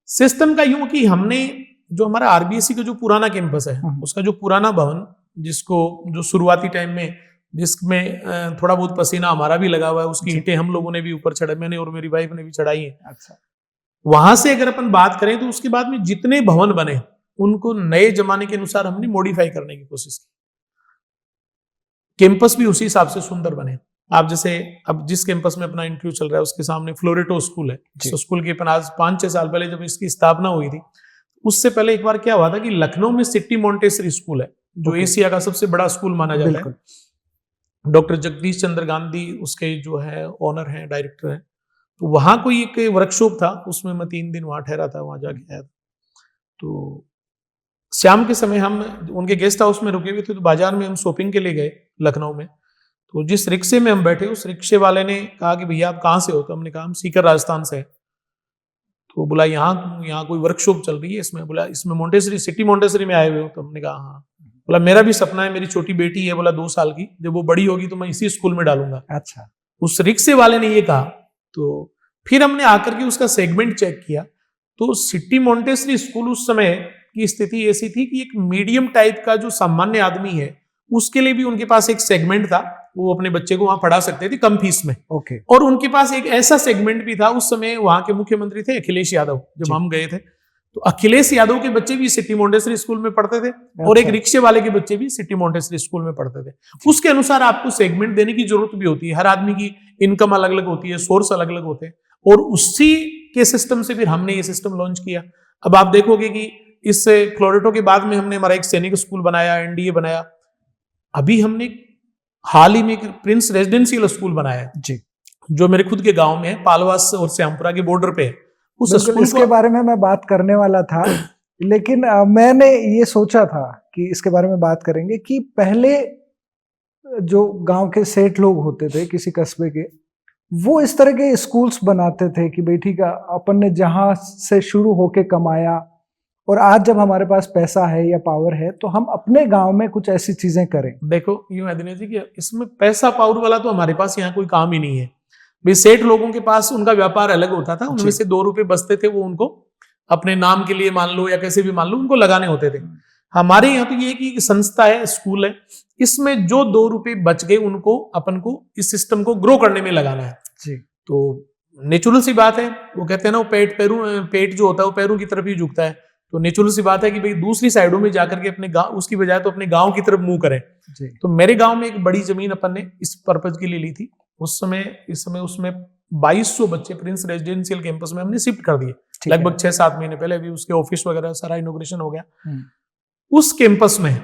Speaker 2: सिस्टम का यूं कि हमने जो हमारा आरबीएससी का जो पुराना कैंपस है, उसका जो पुराना भवन, जिसको जो शुरुआती टाइम में जिसमें थोड़ा बहुत पसीना हमारा भी लगा हुआ है, उसकी ईंटें हम लोगों ने भी ऊपर चढ़ाई, मैंने और मेरी वाइफ ने भी चढ़ाई है।
Speaker 1: अच्छा।
Speaker 2: वहां से अगर अपन बात करें तो उसके बाद में जितने भवन बने उनको नए जमाने के अनुसार हमने मॉडिफाई करने की कोशिश की। कैंपस भी उसी हिसाब से सुंदर बने। आप जैसे अब जिस कैंपस में अपना इंटरव्यू चल रहा है उसके सामने फ्लोरेटो स्कूल है। इस स्कूल की अपन आज 5-6 साल पहले जब इसकी स्थापना हुई थी, उससे पहले एक बार क्या हुआ था कि लखनऊ में सिटी मॉन्टेसरी स्कूल है, जो एशिया का सबसे बड़ा स्कूल माना जाता है। डॉक्टर जगदीश चंद्र गांधी उसके जो है ओनर हैं, डायरेक्टर हैं। तो वहां कोई एक वर्कशॉप था, उसमें मैं 3 दिन वहां ठहरा था, वहां जाके आया था। तो शाम के समय हम उनके गेस्ट हाउस में रुके हुए थे, तो बाजार में हम शॉपिंग के लिए गए लखनऊ में। तो जिस रिक्शे में हम बैठे, उस रिक्शे वाले ने कहा कि भैया आप कहाँ से हो? तो हमने कहा हम सीकर राजस्थान से। तो बोला यहाँ कोई वर्कशॉप चल रही है इसमें, बोला इसमें मॉन्टेसरी, सिटी मॉन्टेसरी में आए हुए हो? तो हमने कहा हाँ। बोला मेरा भी सपना है, मेरी छोटी बेटी है, बोला 2 साल की, जब वो बड़ी होगी तो मैं इसी स्कूल में डालूंगा।
Speaker 1: अच्छा।
Speaker 2: उस रिक्शे वाले ने ये कहा। तो फिर हमने आकर के उसका सेगमेंट चेक किया, तो सिटी मॉन्टेसरी स्कूल उस समय की स्थिति ऐसी थी कि एक मीडियम टाइप का जो सामान्य आदमी है उसके लिए भी उनके पास एक सेगमेंट था, वो अपने बच्चे को वहां पढ़ा सकते थे कम फीस में।
Speaker 1: ओके।
Speaker 2: और उनके पास एक ऐसा सेगमेंट भी था, उस समय वहां के मुख्यमंत्री थे अखिलेश यादव, जब हम गए थे तो अखिलेश यादव के बच्चे भी सिटी मॉन्टेसरी स्कूल में पढ़ते थे, और एक रिक्शे वाले के बच्चे भी सिटी मॉन्टेसरी स्कूल में पढ़ते थे। उसके अनुसार आपको सेगमेंट देने की जरूरत भी होती है, हर आदमी की इनकम अलग अलग होती है, सोर्स अलग अलग होते हैं, और उसी के सिस्टम से फिर हमने ये सिस्टम लॉन्च किया। अब आप देखोगे कि इस फ्लोरेटो के बाद में हमने हमारा एक सैनिक स्कूल बनाया, एनडीए बनाया। अभी हमने हाल ही में एक प्रिंस रेजिडेंशियल स्कूल बनाया है जी, जो मेरे खुद के गांव में है, पालवास और श्यामपुरा के बॉर्डर पे है। उस स्कूल
Speaker 1: इसके बारे में मैं बात करने वाला था, लेकिन मैंने ये सोचा था कि इसके बारे में बात करेंगे कि पहले जो गांव के सेठ लोग होते थे किसी कस्बे के, वो इस तरह के स्कूल्स बनाते थे कि बेटी का अपन ने जहां से शुरू होके कमाया, और आज जब हमारे पास पैसा है या पावर है तो हम अपने गांव में कुछ ऐसी चीजें करें।
Speaker 2: देखो यूं है दिनेश जी कि इसमें पैसा पावर वाला तो हमारे पास यहाँ कोई काम ही नहीं है भाई। सेठ लोगों के पास उनका व्यापार अलग होता था, उनमें से 2 रुपए बचते थे, वो उनको अपने नाम के लिए मान लो या कैसे भी मान लो उनको लगाने होते थे। हमारे यहाँ तो ये कि संस्था है, स्कूल है, इसमें जो 2 रुपए बच गए उनको अपन को इस सिस्टम को ग्रो करने में लगाना है जी। तो नेचुरल सी बात है, वो कहते हैं ना, पेट जो होता है वो पैरों की तरफ ही झुकता है। तो नेचुरल सी बात है कि भाई दूसरी साइडों में जाकर के अपने गांव, उसकी बजाय तो अपने गांव की तरफ मुंह करें जी। तो मेरे गांव में एक बड़ी जमीन अपन ने इस पर्पज के लिए ली थी। इस समय उसमें 2200 बच्चे प्रिंस रेजिडेंशियल कैंपस में हमने शिफ्ट कर दिए लगभग 6-7 महीने पहले। अभी उसके ऑफिस वगैरह सारा इनॉग्रेशन हो गया। उस कैंपस में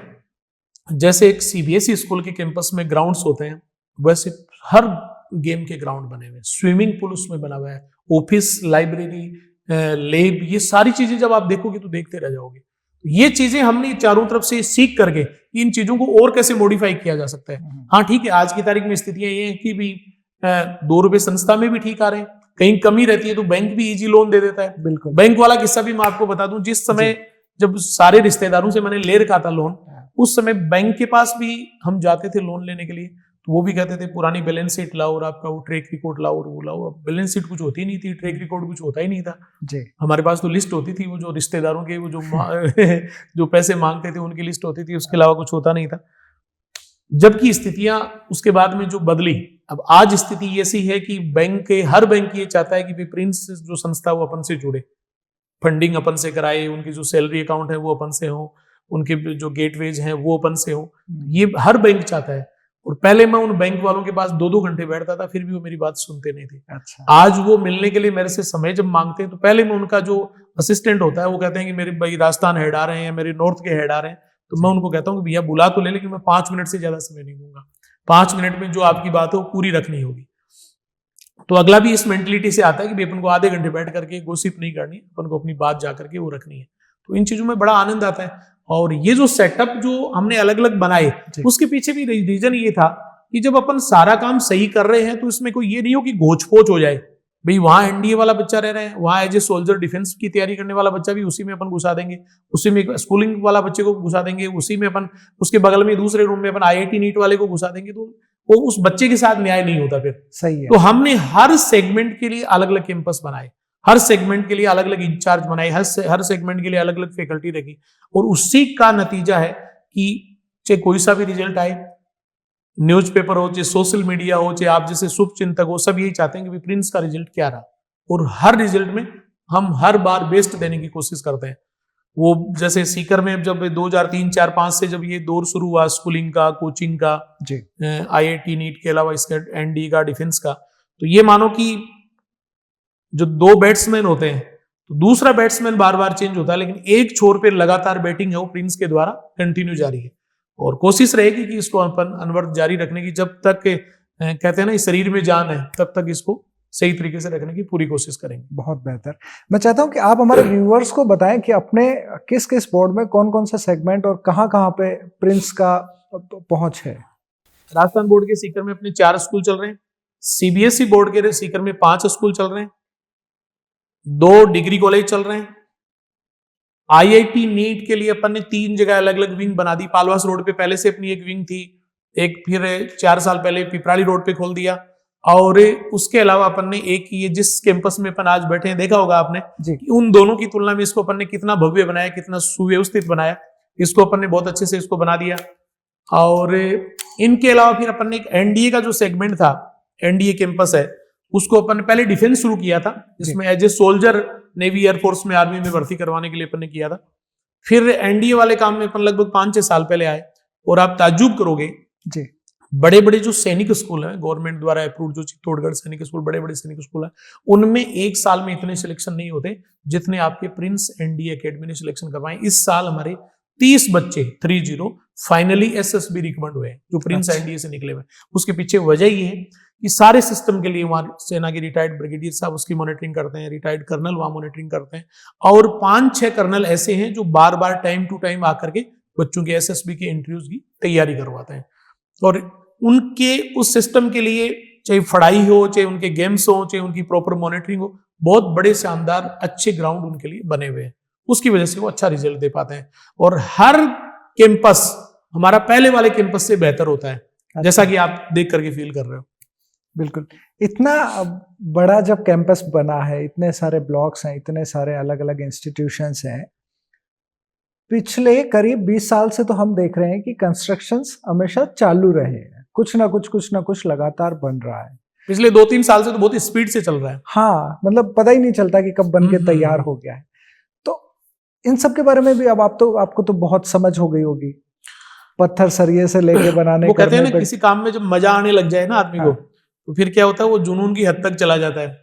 Speaker 2: जैसे एक सीबीएसई स्कूल के कैंपस में ग्राउंड्स होते हैं, वैसे हर गेम के ग्राउंड बने हुए, स्विमिंग पूल उसमें बना हुआ है, ऑफिस, लाइब्रेरी, लैब, ये सारी चीजें जब आप देखोगे तो देखते रह जाओगे। ये चीजें हमने चारों तरफ से सीख करके इन चीजों को और कैसे मॉडिफाई किया जा सकता है। हाँ ठीक है, आज की तारीख में स्थितियां ये हैं कि भी 2 रुपए संस्था में भी ठीक आ रहे हैं, कहीं कमी रहती है तो बैंक भी इजी लोन दे देता है। बिल्कुल, बैंक वाला किस्सा भी मैं आपको बता दूं, जिस समय जब सारे रिश्तेदारों से मैंने ले रखा था लोन, उस समय बैंक के पास भी हम जाते थे लोन लेने के लिए, तो वो भी कहते थे पुरानी बैलेंस शीट लाओ और आपका वो ट्रैक रिकॉर्ड लाओ और वो लाओ। अब बैलेंस शीट कुछ होती नहीं थी, ट्रैक रिकॉर्ड कुछ होता ही नहीं था जी। हमारे पास तो लिस्ट होती थी, वो जो रिश्तेदारों के वो जो पैसे मांगते थे उनकी लिस्ट होती थी, उसके अलावा कुछ होता नहीं था। जबकि स्थितियां उसके बाद में जो बदली, अब आज स्थिति ऐसी है कि हर बैंक ये चाहता है कि प्रिंस जो संस्था वो अपन से जुड़े। फंडिंग अपन से कराए, उनकी जो सैलरी अकाउंट है वो अपन से हो, उनके जो गेटवेज हैं वो अपन से हो। ये हर बैंक चाहता है। और पहले मैं उन बैंक वालों के पास 2-2 घंटे बैठता था, फिर भी वो मेरी बात सुनते नहीं थे।
Speaker 1: अच्छा।
Speaker 2: आज वो मिलने के लिए मेरे से समय जब मांगते हैं तो पहले मैं उनका जो असिस्टेंट होता है वो कहते हैं कि मेरे भाई राजस्थान हेड आ रहे हैं, मेरे नॉर्थ के हेड आ रहे हैं, तो मैं उनको कहता हूँ कि भैया बुला तो ले, लेकिन मैं 5 मिनट से ज्यादा समय नहीं दूंगा। 5 मिनट में जो आपकी बात है वो पूरी रखनी होगी। तो अगला भी इस मेंटलिटी से आता है कि भाई अपन को आधे घंटे बैठ करके गोसिप नहीं करनी, अपन को अपनी बात जा करके वो रखनी है। तो इन चीजों में बड़ा आनंद आता है। और ये जो सेटअप जो हमने अलग अलग बनाए, उसके पीछे भी रीजन ये था कि जब अपन सारा काम सही कर रहे हैं तो इसमें कोई ये नहीं हो कि घोच पोच हो जाए। भाई वहां एनडीए वाला बच्चा रह रहे हैं, वहां एज ए सोल्जर डिफेंस की तैयारी करने वाला बच्चा भी उसी में अपन घुसा देंगे, उसी में स्कूलिंग वाला बच्चे को घुसा देंगे, उसी में अपन उसके बगल में दूसरे रूम में अपन आईआईटी नीट वाले को घुसा देंगे, तो वो उस बच्चे के साथ न्याय नहीं होता फिर।
Speaker 1: सही है।
Speaker 2: तो हमने हर सेगमेंट के लिए अलग अलग कैंपस बनाए, हर सेगमेंट के लिए अलग अलग इंचार्ज बनाए, हर सेगमेंट के लिए अलग अलग फैकल्टी रखी, और उसी का नतीजा है कि चाहे कोई सा भी रिजल्ट आए, न्यूज़पेपर हो, चाहे सोशल मीडिया हो, चाहे आप जैसे शुभ चिंतक हो, सब यही चाहते हैं कि प्रिंस का रिजल्ट क्या रहा। और हर रिजल्ट में हम हर बार बेस्ट देने की कोशिश करते हैं। वो जैसे सीकर में जब 2003, 4, 5 से जब ये दौर शुरू हुआ स्कूलिंग का, कोचिंग का, आईआईटी नीट के अलावा इसका एनडी का, डिफेंस का, तो ये मानो कि जो 2 बैट्समैन होते हैं तो दूसरा बैट्समैन बार बार चेंज होता है, लेकिन एक छोर पे लगातार बैटिंग है वो प्रिंस के द्वारा कंटिन्यू जारी है। और कोशिश रहेगी कि इसको अपन अनवरत जारी रखने की, जब तक कहते हैं ना शरीर में जान है तब तक इसको सही तरीके से रखने की पूरी कोशिश करेंगे।
Speaker 1: बहुत बेहतर। मैं चाहता हूं कि आप हमारे व्यूअर्स को बताएं कि अपने किस किस बोर्ड में कौन कौन सा सेगमेंट और कहां कहां पे प्रिंस का पहुंच है।
Speaker 2: राजस्थान बोर्ड के सीकर में अपने 4 स्कूल चल रहे हैं, सीबीएसई बोर्ड के सीकर में 5 स्कूल चल रहे हैं, 2 डिग्री कॉलेज चल रहे हैं। आईआईटी नीट के लिए अपन ने 3 जगह अलग अलग विंग बना दी। पालवास रोड पे पहले से अपनी एक विंग थी, एक फिर 4 साल पहले पिपराली रोड पे खोल दिया, और उसके अलावा अपन ने एक ये जिस कैंपस में अपन आज बैठे हैं, देखा होगा आपने कि उन दोनों की तुलना में इसको अपन ने कितना भव्य बनाया, कितना सुव्यवस्थित बनाया, इसको अपन ने बहुत अच्छे से इसको बना दिया। और इनके अलावा फिर अपन ने एक एनडीए का जो सेगमेंट था, एनडीए कैंपस है, उसको अपन ने पहले डिफेंस शुरू किया था, जिसमें as a soldier navy, air force में, आर्मी में भर्ती करवाने के लिए अपन ने किया था। फिर एनडीए वाले काम में अपन लगभग 5-6 साल पहले आए, और आप ताज्जुब करोगे
Speaker 1: जी,
Speaker 2: बड़े बड़े जो सैनिक स्कूल हैं गवर्नमेंट द्वारा अप्रूव्ड, जो चित्तौड़गढ़ सैनिक स्कूल, बड़े बड़े सैनिक स्कूल हैं, उनमें एक साल में इतने सिलेक्शन नहीं होते जितने आपके प्रिंस एनडीए एकेडमी ने सिलेक्शन करवाए। इस साल हमारे 30 बच्चे 30 फाइनली एसएसबी रिकमेंड हुए जो प्रिंस एनडीए से निकले हुए। उसके पीछे वजह ये है कि सारे सिस्टम के लिए वहां सेना के रिटायर्ड ब्रिगेडियर साहब उसकी मॉनिटरिंग करते हैं, रिटायर्ड कर्नल वहां मॉनिटरिंग करते हैं, और 5-6 कर्नल ऐसे हैं जो बार बार टाइम टू टाइम आकर के बच्चों के एसएसबी के इंटरव्यूज की तैयारी करवाते हैं। और उनके उस सिस्टम के लिए चाहे पढ़ाई हो, चाहे उनके गेम्स हो, चाहे उनकी प्रॉपर मॉनिटरिंग हो, बहुत बड़े शानदार अच्छे ग्राउंड उनके लिए बने हुए हैं। उसकी वजह से वो अच्छा रिजल्ट दे पाते हैं। और हर कैंपस हमारा पहले वाले कैंपस से बेहतर होता है, जैसा कि आप देख करके फील कर रहे हो।
Speaker 1: बिल्कुल। इतना बड़ा जब कैंपस बना है, इतने सारे ब्लॉक्स हैं, इतने सारे अलग अलग इंस्टीट्यूशंस हैं, पिछले करीब 20 साल से तो हम देख रहे हैं कि कंस्ट्रक्शंस हमेशा चालू रहे हैं, कुछ ना कुछ लगातार बन रहा है।
Speaker 2: पिछले 2-3 साल से तो बहुत स्पीड से चल रहा है।
Speaker 1: हाँ, मतलब पता ही नहीं चलता कि कब बन के तैयार हो गया है। तो इन सब के बारे में भी अब आपको तो बहुत समझ हो गई होगी, पत्थर सरिये से लेके बनाने।
Speaker 2: वो कहते हैं ना किसी काम में जब मजा आने लग जाए ना आदमी को, तो फिर क्या होता है, वो जुनून की हद तक चला जाता है।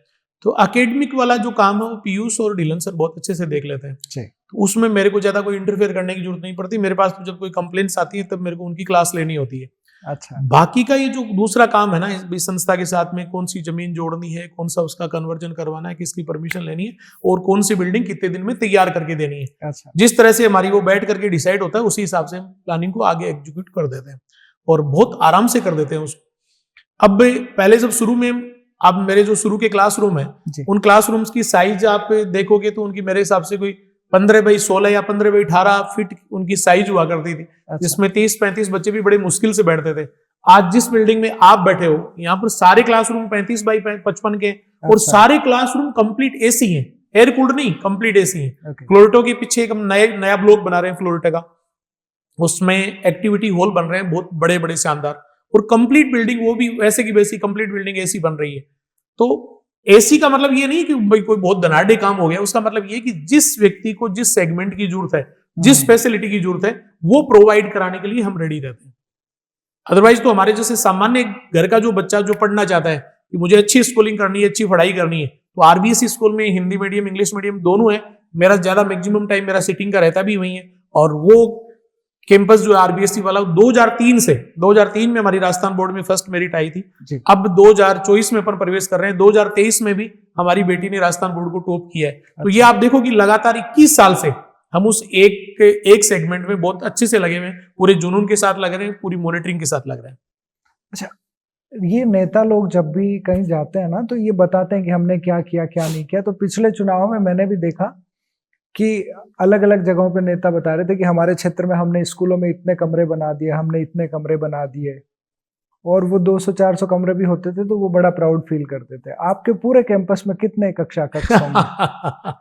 Speaker 2: तो एकेडमिक वाला जो काम है वो पीयूष और ढिलन सर बहुत अच्छे से देख लेते हैं, तो उसमें मेरे को ज्यादा कोई इंटरफेयर करने की जरूरत नहीं पड़ती। मेरे पास तो जब कोई कंप्लेंट्स आती है तब मेरे को उनकी क्लास लेनी होती है।
Speaker 1: अच्छा।
Speaker 2: बाकी का ये जो दूसरा काम है ना, इस संस्था के साथ में कौन सी जमीन जोड़नी है, कौन सा उसका कन्वर्जन करवाना है, किसकी परमिशन लेनी है, और कौन सी बिल्डिंग कितने दिन में तैयार करके देनी है,
Speaker 1: अच्छा।
Speaker 2: जिस तरह से हमारी वो बैठ करके डिसाइड होता है, उसी हिसाब से हम प्लानिंग को आगे एग्जीक्यूट कर देते हैं और बहुत आराम से कर देते हैं उसको। अब पहले जब शुरू में आप मेरे जो शुरू के क्लासरूम है, उन क्लासरूम्स की साइज आप देखोगे तो उनकी मेरे हिसाब से कोई 15x16 या 15x18 फीट उनकी साइज हुआ करती थी। अच्छा। जिसमें 30-35 बच्चे भी बड़े मुश्किल से बैठते थे। आज जिस बिल्डिंग में आप बैठे हो, यहाँ पर सारे क्लासरूम 35x55 के। अच्छा। और सारे क्लासरूम कंप्लीट एसी हैं, एयर कूल्ड नहीं, कंप्लीट एसी हैं। फ्लोरिटो के पीछे एक हम नया ब्लॉक बना रहे हैं फ्लोरिटो का, उसमें एक्टिविटी हॉल बन रहे हैं बहुत बड़े बड़े शानदार, और कंप्लीट बिल्डिंग वो भी वैसे की वैसी कंप्लीट बिल्डिंग एसी बन रही है। तो एसी का मतलब ये नहीं कि भाई कोई बहुत धनाढ़े काम हो गया, उसका मतलब ये कि जिस व्यक्ति को जिस सेगमेंट की जरूरत है, जिस फैसिलिटी की जरूरत है, वो प्रोवाइड कराने के लिए हम रेडी रहते हैं। अदरवाइज तो हमारे जैसे सामान्य घर का जो बच्चा जो पढ़ना चाहता है कि मुझे अच्छी स्कूलिंग करनी है, अच्छी पढ़ाई करनी है, तो आरबीएसई स्कूल में हिंदी मीडियम इंग्लिश मीडियम दोनों है। मेरा ज्यादा मैक्सिमम टाइम मेरा सिटिंग का रहता भी वही है। और वो कैंपस जो आरबीएसई वाला 2003 में हमारी राजस्थान बोर्ड में फर्स्ट मेरिट आई थी। अब 2024 में अपन प्रवेश कर रहे हैं, 2023 में भी हमारी बेटी ने राजस्थान बोर्ड को टॉप किया है। तो ये आप देखो कि लगातार 21 साल से हम उस एक सेगमेंट में बहुत अच्छे से लगे हुए हैं, पूरे जुनून के साथ लग रहे हैं, पूरी मॉनिटरिंग के साथ लग रहे हैं।
Speaker 1: अच्छा, ये नेता लोग जब भी कहीं जाते हैं ना, तो ये बताते हैं कि हमने क्या किया क्या नहीं किया। तो पिछले चुनाव में मैंने भी देखा कि अलग अलग जगहों पे नेता बता रहे थे कि हमारे क्षेत्र में हमने स्कूलों में इतने कमरे बना दिए, हमने इतने कमरे बना दिए, और वो 200-400 कमरे भी होते थे तो वो बड़ा प्राउड फील करते थे। आपके पूरे कैंपस में कितने कक्षा कक्ष होंगे?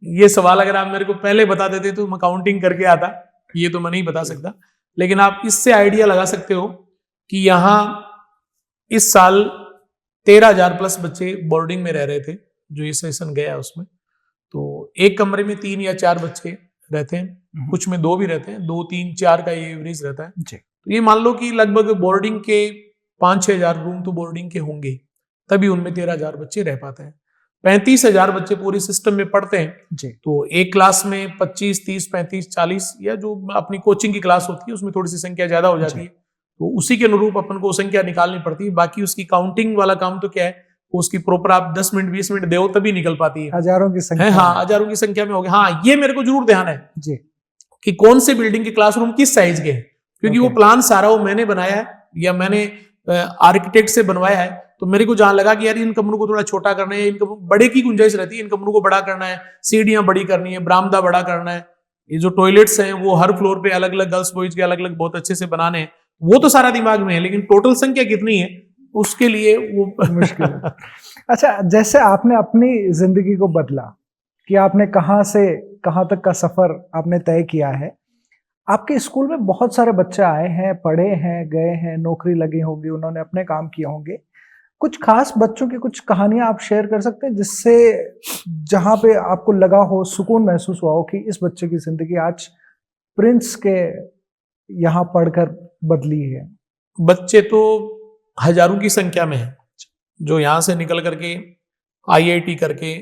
Speaker 2: ये सवाल अगर आप मेरे को पहले बता देते तो मैं काउंटिंग करके आता, ये तो मैं नहीं बता सकता। लेकिन आप इससे आइडिया लगा सकते हो कि यहाँ इस साल 13,000 प्लस बच्चे बोर्डिंग में रह रहे थे जो ये सेशन गया उसमें। तो एक कमरे में 3 या 4 बच्चे रहते हैं, कुछ में 2 भी रहते हैं, 2, 3, 4 का ये एवरेज रहता है। तो ये मान लो कि लगभग बोर्डिंग के 5-6 हजार रूम तो बोर्डिंग के होंगे, तभी उनमें 13,000 बच्चे रह पाते हैं। 35,000 बच्चे पूरे सिस्टम में पढ़ते हैं। तो एक क्लास में 25, 30, 35, 40 या जो अपनी कोचिंग की क्लास होती है उसमें थोड़ी सी संख्या ज्यादा हो जाती है, तो उसी के अनुरूप अपन को संख्या निकालनी पड़ती है। बाकी उसकी काउंटिंग वाला काम तो क्या है, उसकी प्रॉपर आप 10 मिनट 20 मिनट दो तभी निकल पाती है।
Speaker 1: हजारों की संख्या
Speaker 2: है, हाँ, हजारों की संख्या में हो गया। हाँ, ये मेरे को जरूर ध्यान है जी कि कौन से बिल्डिंग के क्लासरूम किस साइज के हैं, क्योंकि वो प्लान सारा वो मैंने बनाया है या मैंने आर्किटेक्ट से बनवाया है। तो मेरे को जहां लगा कि यार इन कमरों को थोड़ा छोटा करना है, इन कमरों बड़े की गुंजाइश रहती है, इन कमरों को बड़ा करना है, सीढ़ियां बड़ी करनी है, बरामदा बड़ा करना है, ये जो टॉयलेट्स हैं वो हर फ्लोर पे अलग अलग गर्ल्स बॉयज के अलग अलग बहुत अच्छे से बनाने हैं, वो तो सारा दिमाग में है, लेकिन टोटल संख्या कितनी है उसके लिए वो
Speaker 1: मुश्किल है। अच्छा, जैसे आपने अपनी जिंदगी को बदला कि आपने कहाँ से कहाँ तक का सफर आपने तय किया है, आपके स्कूल में बहुत सारे बच्चे आए हैं, पढ़े हैं, गए हैं, नौकरी लगी होगी, उन्होंने अपने काम किए होंगे। कुछ खास बच्चों की कुछ कहानियां आप शेयर कर सकते हैं जिससे जहां पे आपको लगा हो, सुकून महसूस हुआ हो कि इस बच्चे की जिंदगी आज प्रिंस के यहाँ पढ़कर बदली है?
Speaker 2: बच्चे तो हजारों की संख्या में है जो यहाँ से निकल करके आईआईटी करके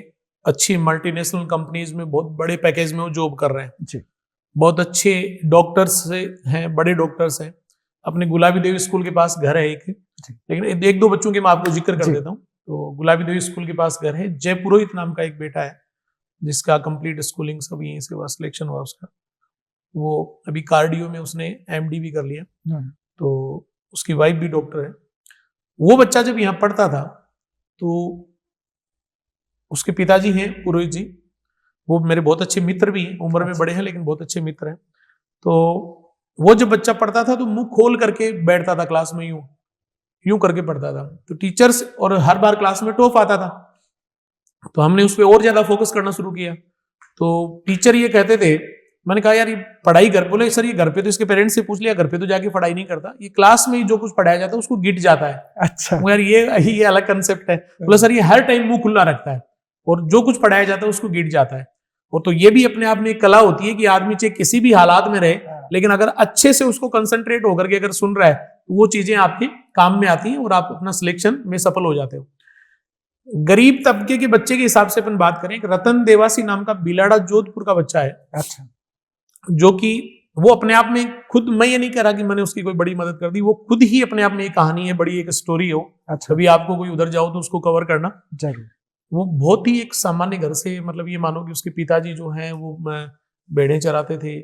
Speaker 2: अच्छी मल्टीनेशनल कंपनीज में बहुत बड़े पैकेज में वो जॉब कर रहे हैं जी। बहुत अच्छे डॉक्टर्स हैं, बड़े डॉक्टर्स हैं। अपने गुलाबी देवी स्कूल के पास घर है एक, लेकिन 1-2 बच्चों के मैं आपको जिक्र कर देता हूँ। तो गुलाबी देवी स्कूल के पास घर है, जय पुरोहित नाम का एक बेटा है जिसका कंप्लीट स्कूलिंग सब यहीं से हुआ, सिलेक्शन हुआ उसका। वो अभी कार्डियो में उसने एमडी भी कर लिया, तो उसकी वाइफ भी डॉक्टर है। वो बच्चा जब यहाँ पढ़ता था तो उसके पिताजी हैं पुरोहित जी, वो मेरे बहुत अच्छे मित्र भी हैं, उम्र में बड़े हैं लेकिन बहुत अच्छे मित्र हैं। तो वो जब बच्चा पढ़ता था तो मुंह खोल करके बैठता था क्लास में, यूं करके पढ़ता था। तो टीचर्स और हर बार क्लास में टॉप आता था, तो हमने उस पर और ज्यादा फोकस करना शुरू किया। तो टीचर ये कहते थे, मैंने कहा यार ये पढ़ाई घर, बोले सर ये घर पे तो इसके पेरेंट्स से पूछ लिया, घर पे तो जाके पढ़ाई नहीं करता, ये क्लास में ही जो कुछ पढ़ाया जाता है उसको गिट जाता है।
Speaker 1: अच्छा,
Speaker 2: यार ये अलग कंसेप्ट है। बोला सर ये हर टाइम मुंह खुला रखता है और जो कुछ पढ़ाया जाता है उसको गिट जाता है। और तो ये भी अपने आप में एक कला होती है कि आदमी चाहे किसी भी हालात में रहे, लेकिन अगर अच्छे से उसको कंसंट्रेट होकर के अगर सुन रहा है तो वो चीजें आपके काम में आती हैं और आप अपना सिलेक्शन में सफल हो जाते हो। गरीब तबके के बच्चे के हिसाब से अपन बात करें, रतन देवासी नाम का बिलाड़ा जोधपुर का बच्चा है।
Speaker 1: अच्छा,
Speaker 2: जो कि वो अपने आप में खुद, मैं ये नहीं कह रहा कि मैंने उसकी कोई बड़ी मदद कर दी, वो खुद ही अपने आप में एक कहानी है, बड़ी एक स्टोरी हो। अच्छा, कभी आपको कोई उधर जाओ तो उसको कवर करना जरूर। वो बहुत ही एक सामान्य घर से, मतलब ये मानो कि उसके पिताजी जो हैं वो भेड़ें चराते थे,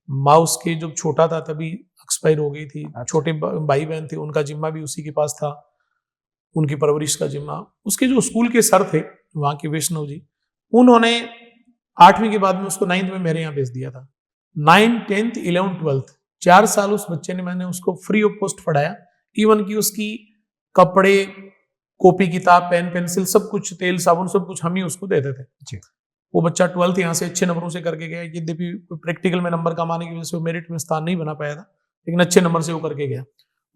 Speaker 2: माँ उसके जब छोटा था तभी एक्सपायर हो गई थी। अच्छा। छोटे भाई बहन थे, उनका जिम्मा भी उसी के पास था, उनकी परवरिश का जिम्मा। उसके जो स्कूल के सर थे वहां के वैष्णव जी, उन्होंने 8वीं के बाद में उसको 9th में मेरे यहाँ भेज दिया था। 9th, 10th, 11th, 12th 4 साल उस बच्चे ने, मैंने उसको फ्री ऑफ कॉस्ट पढ़ाया। इवन की उसकी कपड़े, कॉपी किताब, पेन पेंसिल सब कुछ, तेल साबुन सब कुछ हम ही उसको देते थे जी। वो बच्चा 12th यहाँ से अच्छे नंबरों से करके गया। यद्यपि प्रैक्टिकल में नंबर कम आने की वजह से वो मेरिट में स्थान नहीं बना पाया था, लेकिन अच्छे नंबर से वो करके गया।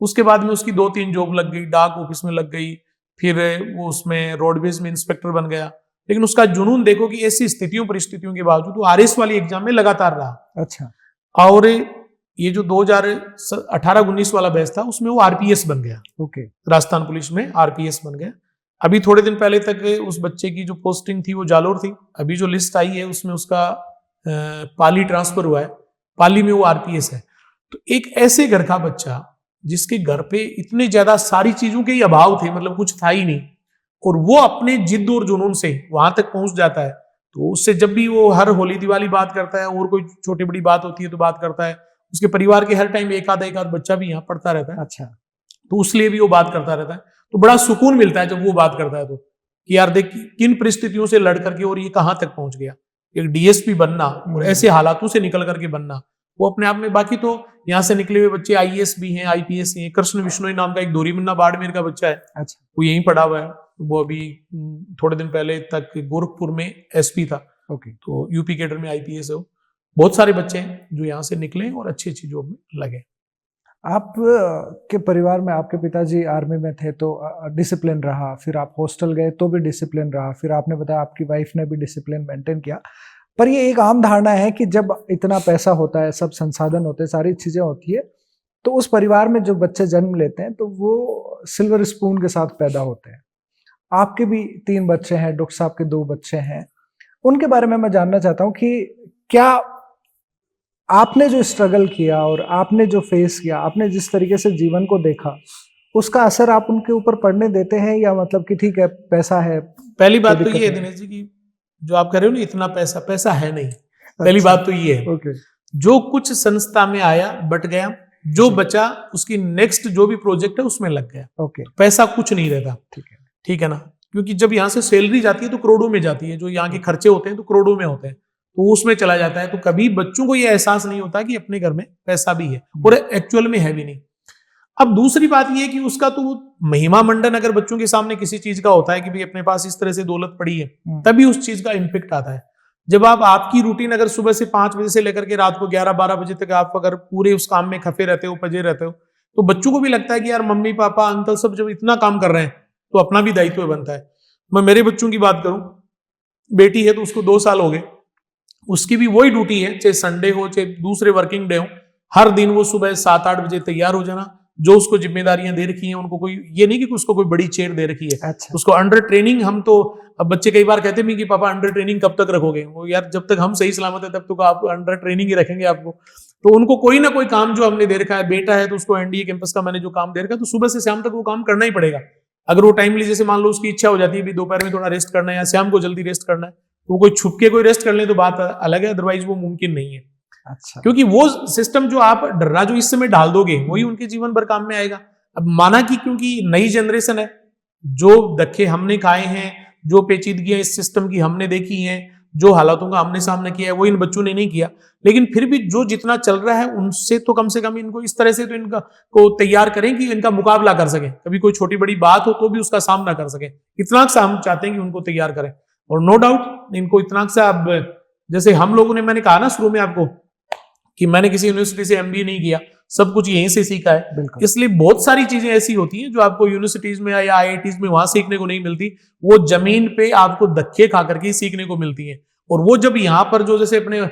Speaker 2: उसके बाद में उसकी 2-3 जॉब लग गई, डाक ऑफिस में लग गई, फिर वो उसमें रोडवेज में इंस्पेक्टर बन गया। लेकिन उसका जुनून देखो कि ऐसी स्थितियों परिस्थितियों के बावजूद वो आरएस वाली एग्जाम में लगातार रहा।
Speaker 1: अच्छा।
Speaker 2: और ये जो 2018-19 वाला बैच था उसमें वो आरपीएस बन गया।
Speaker 1: ओके।
Speaker 2: राजस्थान पुलिस में आरपीएस बन गया। अभी थोड़े दिन पहले तक उस बच्चे की जो पोस्टिंग थी वो जालोर थी। अभी जो लिस्ट आई है उसमें उसका पाली ट्रांसफर हुआ है, पाली में वो आरपीएस है। तो एक ऐसे घर का बच्चा जिसके घर पे इतने ज्यादा सारी चीजों के ही अभाव थे, मतलब कुछ था ही नहीं, और वो अपने जिद और जुनून से वहां तक पहुंच जाता है। तो उससे जब भी वो हर होली दिवाली बात करता है और कोई छोटी बड़ी बात होती है तो बात करता है। उसके परिवार के हर टाइम एक आध बच्चा भी यहाँ पढ़ता रहता है।
Speaker 1: अच्छा।
Speaker 2: तो उसलिए भी वो बात करता रहता है। तो बड़ा सुकून मिलता है जब वो बात करता है तो, कि यार देख किन परिस्थितियों से लड़ करके और ये कहां तक पहुंच गया। एक डीएसपी बनना और ऐसे हालातों से निकल करके बनना वो अपने आप में। बाकी तो यहाँ से निकले हुए बच्चे आईएएस भी हैं, आईपीएस हैं। कृष्ण विश्नोई नाम का एक दोरीमन्ना बाड़मेर का बच्चा है।
Speaker 1: अच्छा।
Speaker 2: वो यहीं पढ़ा हुआ है। वो अभी थोड़े दिन पहले तक गोरखपुर में एसपी था।
Speaker 1: ओके।
Speaker 2: तो यूपी कैडर में आईपीएस है वो। बहुत सारे बच्चे हैं जो यहाँ से निकले और अच्छी अच्छी जॉब में लगे।
Speaker 1: आप के परिवार में आपके पिताजी आर्मी में थे तो डिसिप्लिन रहा, फिर आप हॉस्टल गए तो भी डिसिप्लिन रहा, फिर आपने बताया आपकी वाइफ ने भी डिसिप्लिन मेंटेन किया। पर ये एक आम धारणा है कि जब इतना पैसा होता है, सब संसाधन होते हैं, सारी चीजें होती है, तो उस परिवार में जो बच्चे जन्म लेते हैं तो वो सिल्वर स्पून के साथ पैदा होते हैं। आपके भी 3 बच्चे हैं, डॉक्टर साहब के 2 बच्चे हैं। उनके बारे में मैं जानना चाहता हूँ कि क्या आपने जो स्ट्रगल किया और आपने जो फेस किया, आपने जिस तरीके से जीवन को देखा, उसका असर आप उनके ऊपर पड़ने देते हैं, या मतलब कि ठीक है पैसा है?
Speaker 2: पहली बात तो ये है दिनेश जी की जो आप कह रहे हो ना इतना पैसा है नहीं। पहली
Speaker 1: अच्छा।
Speaker 2: बात तो ये है।
Speaker 1: ओके।
Speaker 2: जो कुछ संस्था में आया बट गया, जो बचा उसकी नेक्स्ट जो भी प्रोजेक्ट है उसमें लग गया।
Speaker 1: ओके।
Speaker 2: पैसा कुछ नहीं रहता। ठीक है ना, क्योंकि जब यहाँ से सैलरी जाती है तो करोड़ों में जाती है। जो यहाँ के खर्चे होते हैं तो करोड़ों में होते हैं, तो उसमें चला जाता है। तो कभी बच्चों को यह एहसास नहीं होता कि अपने घर में पैसा भी है, और एक्चुअल में है भी नहीं। अब दूसरी बात यह है कि उसका तो महिमा मंडन अगर बच्चों के सामने किसी चीज का होता है कि भाई अपने पास इस तरह से दौलत पड़ी है, तभी उस चीज का इम्पैक्ट आता है। जब आपकी रूटीन अगर सुबह से 5 बजे से लेकर के रात को 11-12 बजे तक आप अगर पूरे उस काम में खफे रहते हो, पजे रहते हो, तो बच्चों को भी लगता है कि यार मम्मी पापा अंकल सब जब इतना काम कर रहे हैं तो अपना भी दायित्व बनता है। मैं मेरे बच्चों की बात करूं, बेटी है तो उसको 2 साल हो गए, उसकी भी वही ड्यूटी है, चाहे संडे हो चाहे दूसरे वर्किंग डे हो, हर दिन वो सुबह 7-8 बजे तैयार हो जाना। जो उसको जिम्मेदारियां दे रखी हैं, उनको कोई ये नहीं कि उसको कोई बड़ी चेयर दे रखी है।
Speaker 1: अच्छा।
Speaker 2: उसको अंडर ट्रेनिंग, हम तो अब बच्चे कई बार कहते हैं कि पापा अंडर ट्रेनिंग कब तक रखोगे? वो यार जब तक हम सही सलामत है तब तक आप अंडर ट्रेनिंग ही रखेंगे आपको। तो उनको कोई ना कोई काम जो हमने दे रखा है, बेटा है तो उसको एनडीए कैंपस का मैंने जो काम दे रखा है, तो सुबह से शाम तक वो काम करना ही पड़ेगा। अगर वो टाइमली, जैसे मान लो उसकी इच्छा हो जाती है दोपहर में थोड़ा रेस्ट करना है या शाम को जल्दी रेस्ट करना है, तो वो कोई छुप के कोई रेस्ट कर ले तो बात अलग है, अदरवाइज वो मुमकिन नहीं है।
Speaker 1: अच्छा।
Speaker 2: क्योंकि वो सिस्टम जो आप डर्रा जो इस समय डाल दोगे वही उनके जीवन भर काम में आएगा। अब माना कि क्योंकि नई जनरेशन है, जो धक्के हमने खाए हैं, जो पेचीदगियां इस सिस्टम की हमने देखी हैं, जो हालातों का हमने सामना किया है, वो इन बच्चों ने नहीं किया। लेकिन फिर भी जो जितना चल रहा है उनसे तो कम से कम इनको इस तरह से तो इनका को तैयार करें कि इनका मुकाबला कर सकें। कभी कोई छोटी बड़ी बात हो तो भी उसका सामना कर सकें। इतना सा हम चाहते हैं कि उनको तैयार करें। और नो डाउट इनको इतना सा, अब जैसे हम लोगों ने, मैंने कहा ना शुरू में आपको कि मैंने किसी यूनिवर्सिटी से एमबीए नहीं किया, सब कुछ यहीं से सीखा है। इसलिए बहुत सारी चीजें ऐसी होती हैं जो आपको यूनिवर्सिटीज में या आईआईटीज में वहां सीखने को नहीं मिलती, वो जमीन पे आपको धक्के खा करके ही सीखने को मिलती हैं। और वो जब यहाँ पर जो जैसे अपने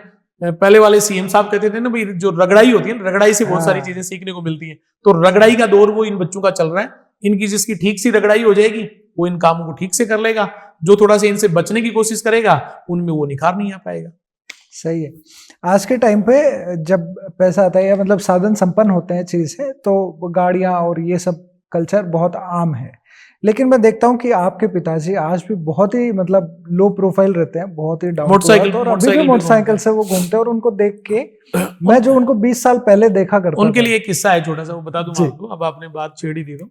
Speaker 2: पहले वाले सीएम साहब कहते थे ना भाई, जो रगड़ाई होती है ना, रगड़ाई से बहुत सारी चीजें सीखने को मिलती है। तो रगड़ाई का दौर वो इन बच्चों का चल रहा है। इनकी जिसकी ठीक सी रगड़ाई हो जाएगी वो इन कामों को ठीक से कर लेगा, जो थोड़ा सा इनसे बचने की कोशिश करेगा उनमें वो निखार नहीं आ पाएगा।
Speaker 1: सही है। आज के टाइम पे जब पैसा आता है या मतलब साधन संपन्न होते हैं चीज है, तो गाड़ियां और ये सब कल्चर बहुत आम है। लेकिन मैं देखता हूं कि आपके पिताजी आज भी बहुत ही मतलब लो प्रोफाइल रहते हैं, बहुत ही डाउन टू अर्थ, और अभी भी मोटरसाइकिल से वो घूमते हैं। और उनको देख के मैं जो उनको 20 साल पहले देखा करता
Speaker 2: उनके लिए एक किस्सा है छोटा सा, वो बता दूं आपको। अब आपने बात छेड़ी थी तो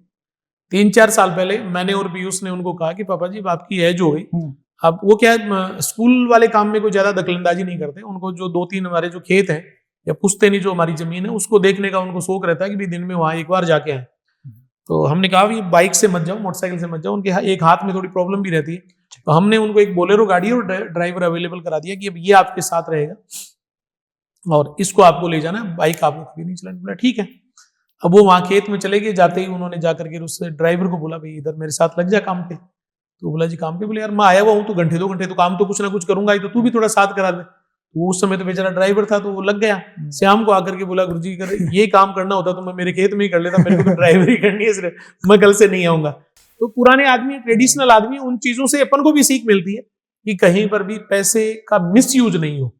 Speaker 2: 3-4 साल पहले मैंने और पीयूष ने उनको कहा कि पापा जी आपकी एज हो गई, अब वो क्या है, स्कूल वाले काम में कोई ज्यादा दखलंदाजी नहीं करते। उनको जो 2-3 हमारे जो खेत हैं या पुश्तैनी जो हमारी जमीन है उसको देखने का उनको शौक रहता है कि भी दिन में वहां एक बार जाके आए। तो हमने कहा भी बाइक से मत जाओ, मोटरसाइकिल से मत जाओ। उनके एक हाथ में थोड़ी प्रॉब्लम भी रहती है, तो हमने उनको एक बोलेरो गाड़ी और ड्राइवर अवेलेबल करा दिया कि अब ये आपके साथ रहेगा और इसको आपको ले जाना है, बाइक आपको कभी नहीं चलानी। बोला ठीक है। अब वो वहां खेत में चले गए, जाते ही उन्होंने जाकर के उस ड्राइवर को बोला, भाई इधर मेरे साथ लग जा काम पे। तो बोला, जी काम पे? बोले, यार मैं आया हुआ हूँ तो घंटे 2 घंटे तो काम तो कुछ ना कुछ करूंगा ही, तो तू भी थोड़ा साथ करा दे। तो उस समय तो बेचारा ड्राइवर था, तो वो लग गया। शाम को आकर के बोला, गुरुजी अगर ये काम करना होता तो मैं मेरे खेत में ही कर लेता, मेरे को तो ड्राइवरी करनी है, सिर्फ मैं कल से नहीं आऊंगा। तो पुराने आदमी, ट्रेडिशनल आदमी, उन चीजों से अपन को भी सीख मिलती है कि कहीं पर भी पैसे का मिसयूज नहीं हो।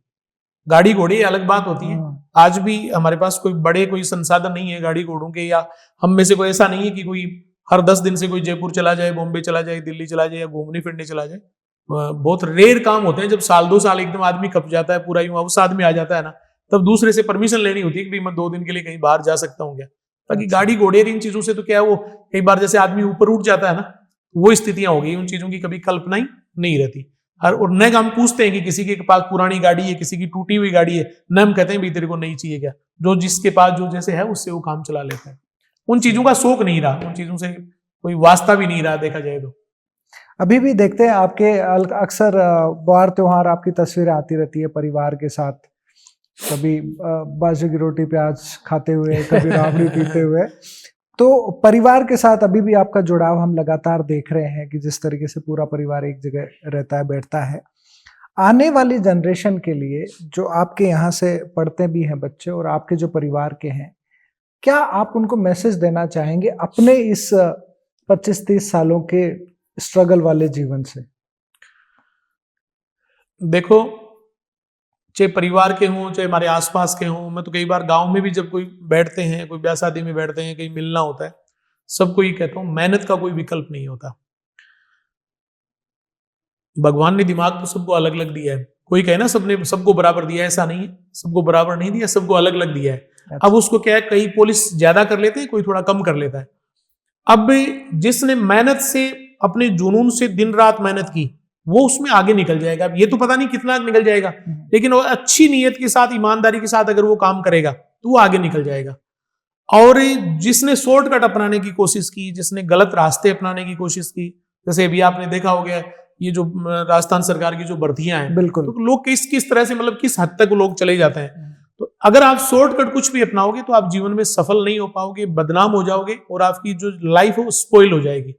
Speaker 2: गाड़ी घोड़े अलग बात होती है, आज भी हमारे पास कोई संसाधन नहीं है गाड़ी घोड़ों के, या हम में से कोई ऐसा नहीं है कि कोई हर 10 दिन से कोई जयपुर चला जाए, बॉम्बे चला जाए, दिल्ली चला जाए, या घूमने फिरने चला जाए। बहुत रेयर काम होते हैं जब साल 2 साल एकदम आदमी खप जाता है, पूरा यूं अवसाद में आ जाता है ना, तब दूसरे से परमिशन लेनी होती है कि मैं 2 दिन के लिए कहीं बाहर जा सकता हूँ क्या। बाकी गाड़ी घोड़े इन चीजों से तो क्या है, वो कई बार जैसे आदमी ऊपर उठ जाता है ना, वो स्थितियां हो गई, उन चीजों की कभी कल्पना ही नहीं रहती। और न हम पूछते हैं कि किसी के पास पुरानी गाड़ी है, किसी की टूटी हुई गाड़ी है, न हम कहते हैं भी तेरे को नहीं चाहिए क्या। जो जिसके पास जो जैसे है उससे वो काम चला लेता है। उन चीजों का शौक नहीं रहा, उन चीजों से कोई वास्ता भी नहीं रहा, देखा जाए तो।
Speaker 1: अभी भी देखते हैं आपके अक्सर बाहर त्योहार आपकी तस्वीरें आती रहती है परिवार के साथ, कभी बाजरे की रोटी प्याज खाते हुए, कभी राबड़ी पीते हुए। तो परिवार के साथ अभी भी आपका जुड़ाव हम लगातार देख रहे हैं कि जिस तरीके से पूरा परिवार एक जगह रहता है, बैठता है। आने वाली जनरेशन के लिए जो आपके यहाँ से पढ़ते भी हैं बच्चे और आपके जो परिवार के हैं, क्या आप उनको मैसेज देना चाहेंगे अपने इस 25-30 सालों के स्ट्रगल वाले जीवन से?
Speaker 2: देखो, चाहे परिवार के हों, चाहे हमारे आसपास के हों, मैं तो कई बार गांव में भी जब कोई बैठते हैं, कोई ब्याह शादी में बैठते हैं, कहीं मिलना होता है, सबको ये कहता हूं, मेहनत का कोई विकल्प नहीं होता। भगवान ने दिमाग तो सबको अलग अलग दिया है। कोई कहे ना सबने सबको बराबर दिया है, ऐसा नहीं है, सबको बराबर नहीं दिया, सबको अलग अलग दिया है। अब उसको क्या है, कई पुलिस ज्यादा कर लेते हैं, कोई थोड़ा कम कर लेता है। अब जिसने मेहनत से, अपने जुनून से दिन रात मेहनत की, वो उसमें आगे निकल जाएगा। अब ये तो पता नहीं कितना निकल जाएगा, लेकिन वो अच्छी नीयत के साथ, ईमानदारी के साथ अगर वो काम करेगा तो वो आगे निकल जाएगा। और जिसने शॉर्टकट अपनाने की कोशिश की, जिसने गलत रास्ते अपनाने की कोशिश की, जैसे अभी आपने देखा हो गया ये जो राजस्थान सरकार की जो भर्तियां हैं,
Speaker 1: बिल्कुल,
Speaker 2: तो लोग किस किस तरह से, मतलब किस हद तक लोग चले जाते हैं। तो अगर आप शॉर्टकट कुछ भी अपनाओगे तो आप जीवन में सफल नहीं हो पाओगे, बदनाम हो जाओगे, और आपकी जो लाइफ है वो स्पॉइल हो जाएगी।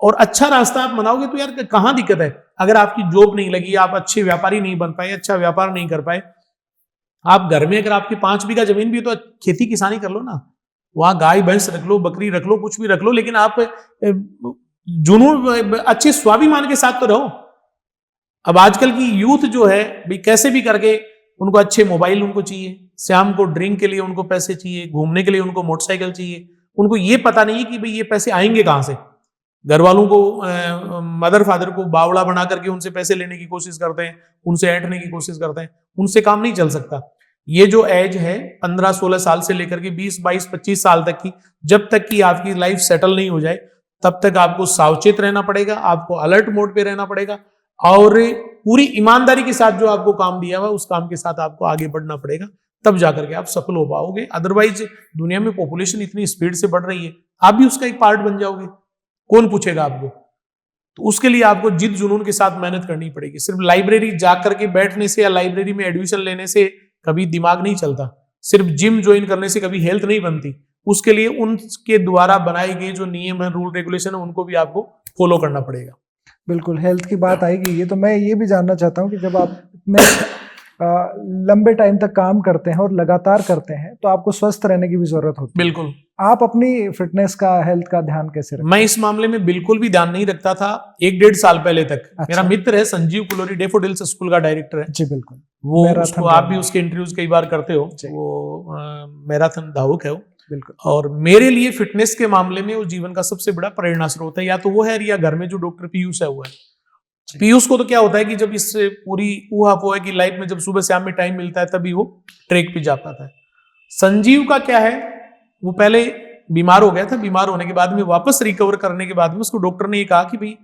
Speaker 2: और अच्छा रास्ता आप बनाओगे तो यार कहां दिक्कत है। अगर आपकी जॉब नहीं लगी, आप अच्छे व्यापारी नहीं बन पाए, अच्छा व्यापार नहीं कर पाए, आप घर में अगर आपकी 5 बीघा जमीन भी है तो खेती किसानी कर लो ना, वहां गाय भैंस रख लो, बकरी रख लो, कुछ भी रख लो, लेकिन आप जुनून, अच्छे स्वाभिमान के साथ तो रहो। अब आजकल की यूथ जो है भाई, कैसे भी करके उनको अच्छे मोबाइल उनको चाहिए, शाम को ड्रिंक के लिए उनको पैसे चाहिए, घूमने के लिए उनको मोटरसाइकिल चाहिए। उनको ये पता नहीं है कि भाई ये पैसे आएंगे कहां से। घर वालों को, मदर फादर को बावड़ा बना करके उनसे पैसे लेने की कोशिश करते हैं, उनसे ऐंठने की कोशिश करते हैं, उनसे काम नहीं चल सकता। ये जो एज है 15-16 साल से लेकर के 20-22-25 साल तक की, जब तक कि आपकी लाइफ सेटल नहीं हो जाए, तब तक आपको सावचेत रहना पड़ेगा, आपको अलर्ट मोड पे रहना पड़ेगा, और पूरी ईमानदारी के साथ जो आपको काम दिया हुआ उस काम के साथ आपको आगे बढ़ना पड़ेगा, तब जाकर के आप सफल हो पाओगे। अदरवाइज दुनिया में पॉपुलेशन इतनी स्पीड से बढ़ रही है, आप भी उसका एक पार्ट बन जाओगे, कौन पूछेगा आपको। तो उसके लिए आपको जिद जुनून के साथ मेहनत करनी पड़ेगी। सिर्फ लाइब्रेरी जाकर के बैठने से या लाइब्रेरी में एडमिशन लेने से कभी दिमाग नहीं चलता, सिर्फ जिम ज्वाइन करने से कभी हेल्थ नहीं बनती। उसके लिए उनके द्वारा बनाए गए जो नियम है, रूल रेगुलेशन है, उनको भी आपको फॉलो करना पड़ेगा।
Speaker 1: बिल्कुल, हेल्थ की बात आएगी, ये तो मैं ये भी जानना चाहता हूँ कि जब आप इतने लंबे टाइम तक काम करते हैं और लगातार करते हैं, तो आपको स्वस्थ रहने की भी जरूरत होती है।
Speaker 2: बिल्कुल।
Speaker 1: आप अपनी फिटनेस का, हेल्थ का ध्यान कैसे रखते हैं?
Speaker 2: मैं इस मामले में बिल्कुल भी ध्यान नहीं रखता था 1-1.5 साल पहले तक।
Speaker 1: अच्छा।
Speaker 2: मेरा मित्र है संजीव कुलोरी, डेफोडिल्स स्कूल का डायरेक्टर है।
Speaker 1: जी बिल्कुल,
Speaker 2: वो उसको आप भी उसके इंटरव्यूज कई बार करते हो, वो मैराथन धावक है वो।
Speaker 1: बिल्कुल।
Speaker 2: और मेरे लिए फिटनेस के मामले में वो जीवन का सबसे बड़ा प्रेरणा स्रोत है। या तो वो है, या घर में जो डॉक्टर पीयूष है वो है। पीयूष को तो क्या होता है कि जब इस पूरी ऊहा-पोहा की लाइफ में जब सुबह शाम में टाइम मिलता है तभी वो ट्रैक पे जा पाता है। संजीव का क्या है, वो पहले बीमार हो गया था, बीमार होने के बाद में वापस रिकवर करने के बाद में उसको डॉक्टर ने ये कहा कि भाई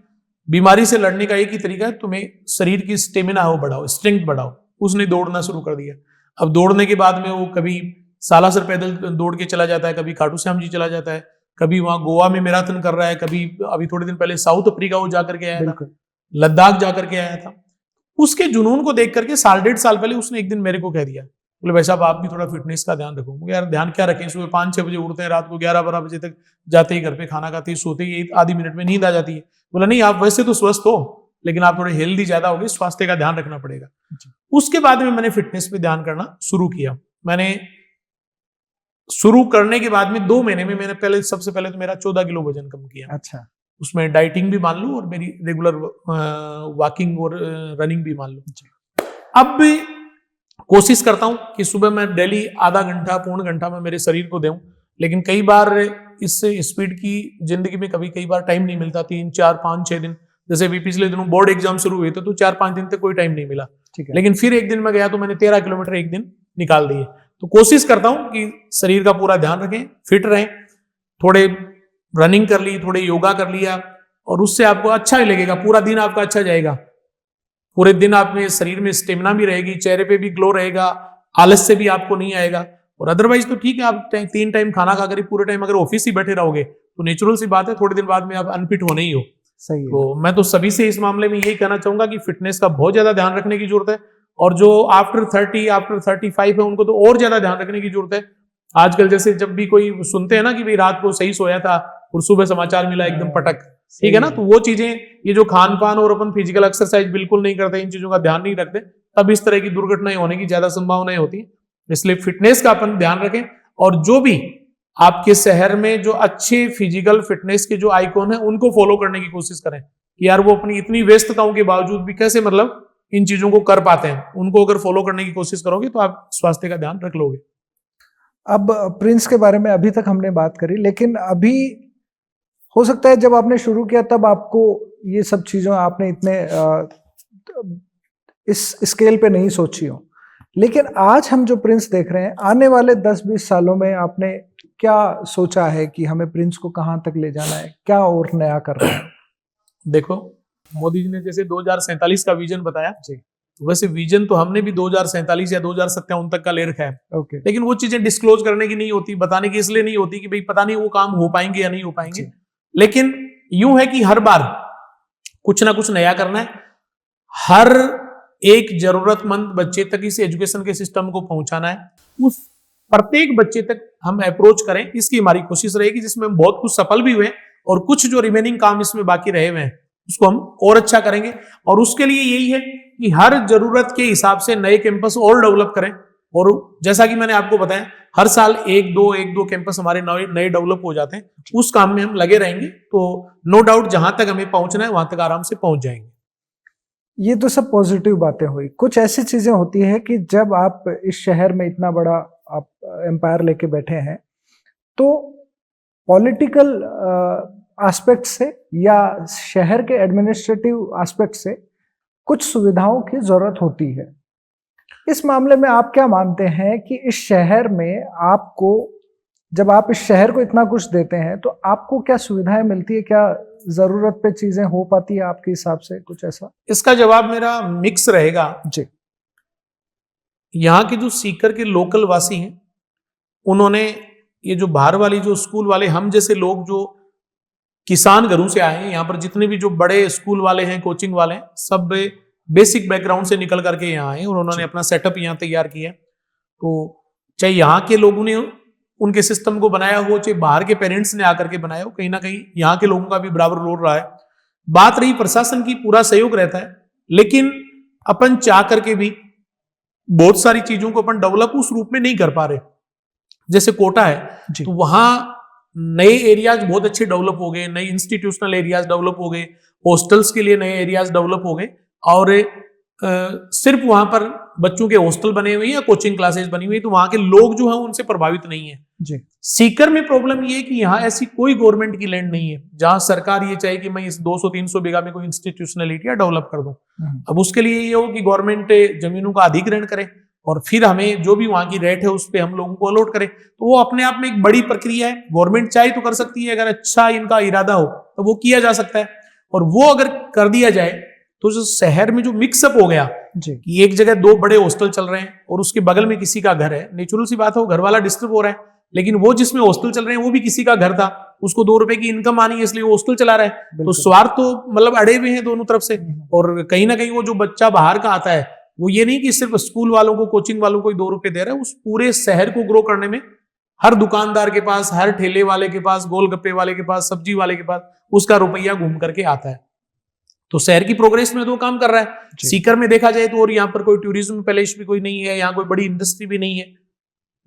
Speaker 2: बीमारी से लड़ने का एक ही तरीका है, तुम्हें शरीर की स्टेमिना हो बढ़ाओ, स्ट्रेंथ बढ़ाओ। उसने दौड़ना शुरू कर दिया। अब दौड़ने के बाद में वो कभी सालासर पैदल दौड़ के चला जाता है, कभी खाटू श्याम जी चला जाता है, कभी वहां गोवा में मैराथन कर रहा है, कभी अभी थोड़े दिन पहले साउथ अफ्रीका वो जाकर के आया था, लद्दाख जाकर के आया था। उसके जुनून को देख करके 1.5 साल पहले उसने एक दिन मेरे को कह दिया बोले भाई साहब आप भी थोड़ा फिटनेस का ध्यान रखो। मुझे यार ध्यान क्या रखें, सुबह 5-6 बजे उठते हैं, रात को 11-12 बजे तक जाते ही घर पे खाना खाते ही सोते ही आधी मिनट में नींद आ जाती है। बोला नहीं आप वैसे तो स्वस्थ हो लेकिन आप थोड़े हेल्दी ज्यादा हो गए, स्वास्थ्य का ध्यान रखना पड़ेगा। उसके बाद में मैंने फिटनेस पे ध्यान करना शुरू किया। मैंने शुरू करने के बाद में 2 महीने में मैंने सबसे पहले तो मेरा 14 किलो वजन कम किया।
Speaker 1: अच्छा।
Speaker 2: उसमें डाइटिंग भी मान लो और मेरी रेगुलर वॉकिंग और रनिंग भी मान लो। अब भी कोशिश करता हूं कि सुबह मैं डेली आधा घंटा पौन घंटा मैं मेरे शरीर को दूं, लेकिन कई बार इस स्पीड की जिंदगी में कई बार टाइम नहीं मिलता। 3-4-5-6 दिन, जैसे भी पिछले दिनों बोर्ड एग्जाम शुरू हुए थे तो 4-5 दिन तक कोई टाइम नहीं मिला। लेकिन फिर एक दिन मैं गया तो मैंने 13 किलोमीटर एक दिन निकाल दिए। तो कोशिश करता हूं कि शरीर का पूरा ध्यान रखें, फिट रहें, थोड़े रनिंग कर ली, थोड़े योगा कर लिया और उससे आपको अच्छा ही लगेगा, पूरा दिन आपका अच्छा जाएगा। पूरे दिन आप में शरीर में स्टेमिना भी रहेगी, चेहरे पे भी ग्लो रहेगा, आलस से भी आपको नहीं आएगा। और अदरवाइज तो ठीक है, आप 3 टाइम खाना खाकर ही पूरे टाइम अगर ऑफिस ही बैठे रहोगे तो नेचुरल सी बात है थोड़े दिन बाद में आप अनफिट होने ही हो।
Speaker 1: सही है।
Speaker 2: तो मैं तो सभी से इस मामले में यही कहना चाहूंगा कि फिटनेस का बहुत ज्यादा ध्यान रखने की जरूरत है, और जो आफ्टर 30 आफ्टर 35 है उनको तो और ज्यादा ध्यान रखने की जरूरत है। आजकल जैसे जब भी कोई सुनते हैं ना कि भाई रात को सही सोया था और सुबह समाचार मिला एकदम पटक, ठीक है ना, तो वो चीजें, ये जो खान पान और अपन फिजिकल एक्सरसाइज बिल्कुल नहीं करते, इन चीजों का ध्यान नहीं रखते, तब इस तरह की दुर्घटनाएं होने की ज्यादा संभावनाएं होती है। इसलिए फिटनेस का अपन ध्यान रखें, और जो भी आपके शहर में जो अच्छे फिजिकल फिटनेस के जो आइकॉन है उनको फॉलो करने की कोशिश करें कि यार वो अपनी इतनी व्यस्तताओं के बावजूद भी कैसे मतलब इन चीजों को कर पाते हैं। उनको अगर फॉलो करने की कोशिश करोगे तो आप स्वास्थ्य का ध्यान रख लोगे।
Speaker 1: अब प्रिंस के बारे में अभी तक हमने बात करी, लेकिन अभी हो सकता है जब आपने शुरू किया तब आपको ये सब चीज़ों आपने इतने इस स्केल पे नहीं सोची हो, लेकिन आज हम जो प्रिंस देख रहे हैं, आने वाले 10-20 सालों में आपने क्या सोचा है कि हमें प्रिंस को कहाँ तक ले जाना है, क्या और नया कर रहे हैं?
Speaker 2: देखो, मोदी जी ने जैसे 2047 का विजन बताया जी, वैसे विजन तो हमने भी 2047 या 2057 तक का ले रखा है। लेकिन वो चीजें डिस्क्लोज करने की नहीं होती, बताने की इसलिए नहीं होती कि भाई पता नहीं वो काम हो पाएंगे या नहीं हो पाएंगे। लेकिन यूं है कि हर बार कुछ ना कुछ नया करना है, हर एक जरूरतमंद बच्चे तक इस एजुकेशन के सिस्टम को पहुंचाना है, उस प्रत्येक बच्चे तक हम अप्रोच करें, इसकी हमारी कोशिश रहेगी, जिसमें हम बहुत कुछ सफल भी हुए और कुछ जो रिमेनिंग काम इसमें बाकी रहे हुए हैं उसको हम और अच्छा करेंगे। और उसके लिए यही है कि हर जरूरत के हिसाब से नए कैंपस और डेवलप करें, और जैसा कि मैंने आपको बताया हर साल एक दो कैंपस हमारे नए डेवलप हो जाते हैं, उस काम में हम लगे रहेंगे तो नो डाउट जहां तक हमें पहुंचना है वहां तक आराम से पहुंच जाएंगे।
Speaker 1: ये तो सब पॉजिटिव बातें हुई। कुछ ऐसी चीजें होती है कि जब आप इस शहर में इतना बड़ा आप एम्पायर लेके बैठे हैं तो पॉलिटिकल एस्पेक्ट से या शहर के एडमिनिस्ट्रेटिव एस्पेक्ट से कुछ सुविधाओं की जरूरत होती है। इस मामले में आप क्या मानते हैं कि इस शहर में आपको, जब आप इस शहर को इतना कुछ देते हैं तो आपको क्या सुविधाएं मिलती है, क्या जरूरत पे चीजें हो पाती है आपके हिसाब से, कुछ ऐसा?
Speaker 2: इसका जवाब मेरा मिक्स रहेगा
Speaker 1: जी।
Speaker 2: यहाँ के जो सीकर के लोकल वासी हैं उन्होंने ये जो बाहर वाली जो स्कूल वाले, हम जैसे लोग जो किसान घरों से आए हैं, यहाँ पर जितने भी जो बड़े स्कूल वाले हैं, कोचिंग वाले हैं, सब बेसिक बैकग्राउंड से निकल करके यहाँ आए और उन्होंने अपना सेटअप यहाँ तैयार किया। तो चाहे यहाँ के लोगों ने उनके सिस्टम को बनाया हो, चाहे बाहर के पेरेंट्स ने आकर के बनाया हो, कहीं ना कहीं यहाँ के लोगों का भी बराबर रोल रहा है। बात रही प्रशासन की, पूरा सहयोग रहता है, लेकिन अपन चाह करके भी बहुत सारी चीजों को अपन डेवलप उस रूप में नहीं कर पा रहे। जैसे कोटा है तो वहां नए एरियाज बहुत अच्छे डेवलप हो गए, नए इंस्टीट्यूशनल एरियाज डेवलप हो गए, हॉस्टल्स के लिए नए एरियाज डेवलप हो गए, और सिर्फ वहां पर बच्चों के हॉस्टल बने हुए हैं या कोचिंग क्लासेस बनी हुई है, तो वहां के लोग जो हैं उनसे प्रभावित नहीं है जी। सीकर में प्रॉब्लम ये है कि यहाँ ऐसी कोई गवर्नमेंट की लैंड नहीं है जहां सरकार ये चाहे कि मैं इस 200-300 बीघा में कोई इंस्टीट्यूशनल एरिया डेवलप कर दूं। अब उसके लिए ये हो कि गवर्नमेंट जमीनों का अधिग्रहण करे और फिर हमें जो भी वहां की रेट है उस पर हम लोगों को अलॉट करें, तो वो अपने आप में एक बड़ी प्रक्रिया है। गवर्नमेंट चाहे तो कर सकती है, अगर अच्छा इनका इरादा हो तो वो किया जा सकता है। और वो अगर कर दिया जाए तो जो शहर में जो मिक्सअप हो गया कि एक जगह 2 बड़े हॉस्टल चल रहे हैं और उसके बगल में किसी का घर है, नेचुरल सी बात है वो घर वाला डिस्टर्ब हो रहा है, लेकिन वो जिसमें हॉस्टल चल रहे हैं वो भी किसी का घर था, उसको 2 रुपए की इनकम आनी है इसलिए वो हॉस्टल चला रहा है। तो स्वार्थ तो मतलब अड़े हुए हैं दोनों तरफ से, और कहीं ना कहीं वो जो बच्चा बाहर का आता है वो ये नहीं कि सिर्फ स्कूल वालों को, कोचिंग वालों को ही 2 रुपए दे रहा है, उस पूरे शहर को ग्रो करने में हर दुकानदार के पास, हर ठेले वाले के पास, गोलगप्पे वाले के पास, सब्जी वाले के पास उसका रुपया घूम करके आता है। तो शहर की प्रोग्रेस में तो काम कर रहा है। सीकर में देखा जाए तो, और यहाँ पर कोई टूरिज्म पैलेस भी कोई नहीं है, यहाँ कोई बड़ी इंडस्ट्री भी नहीं है।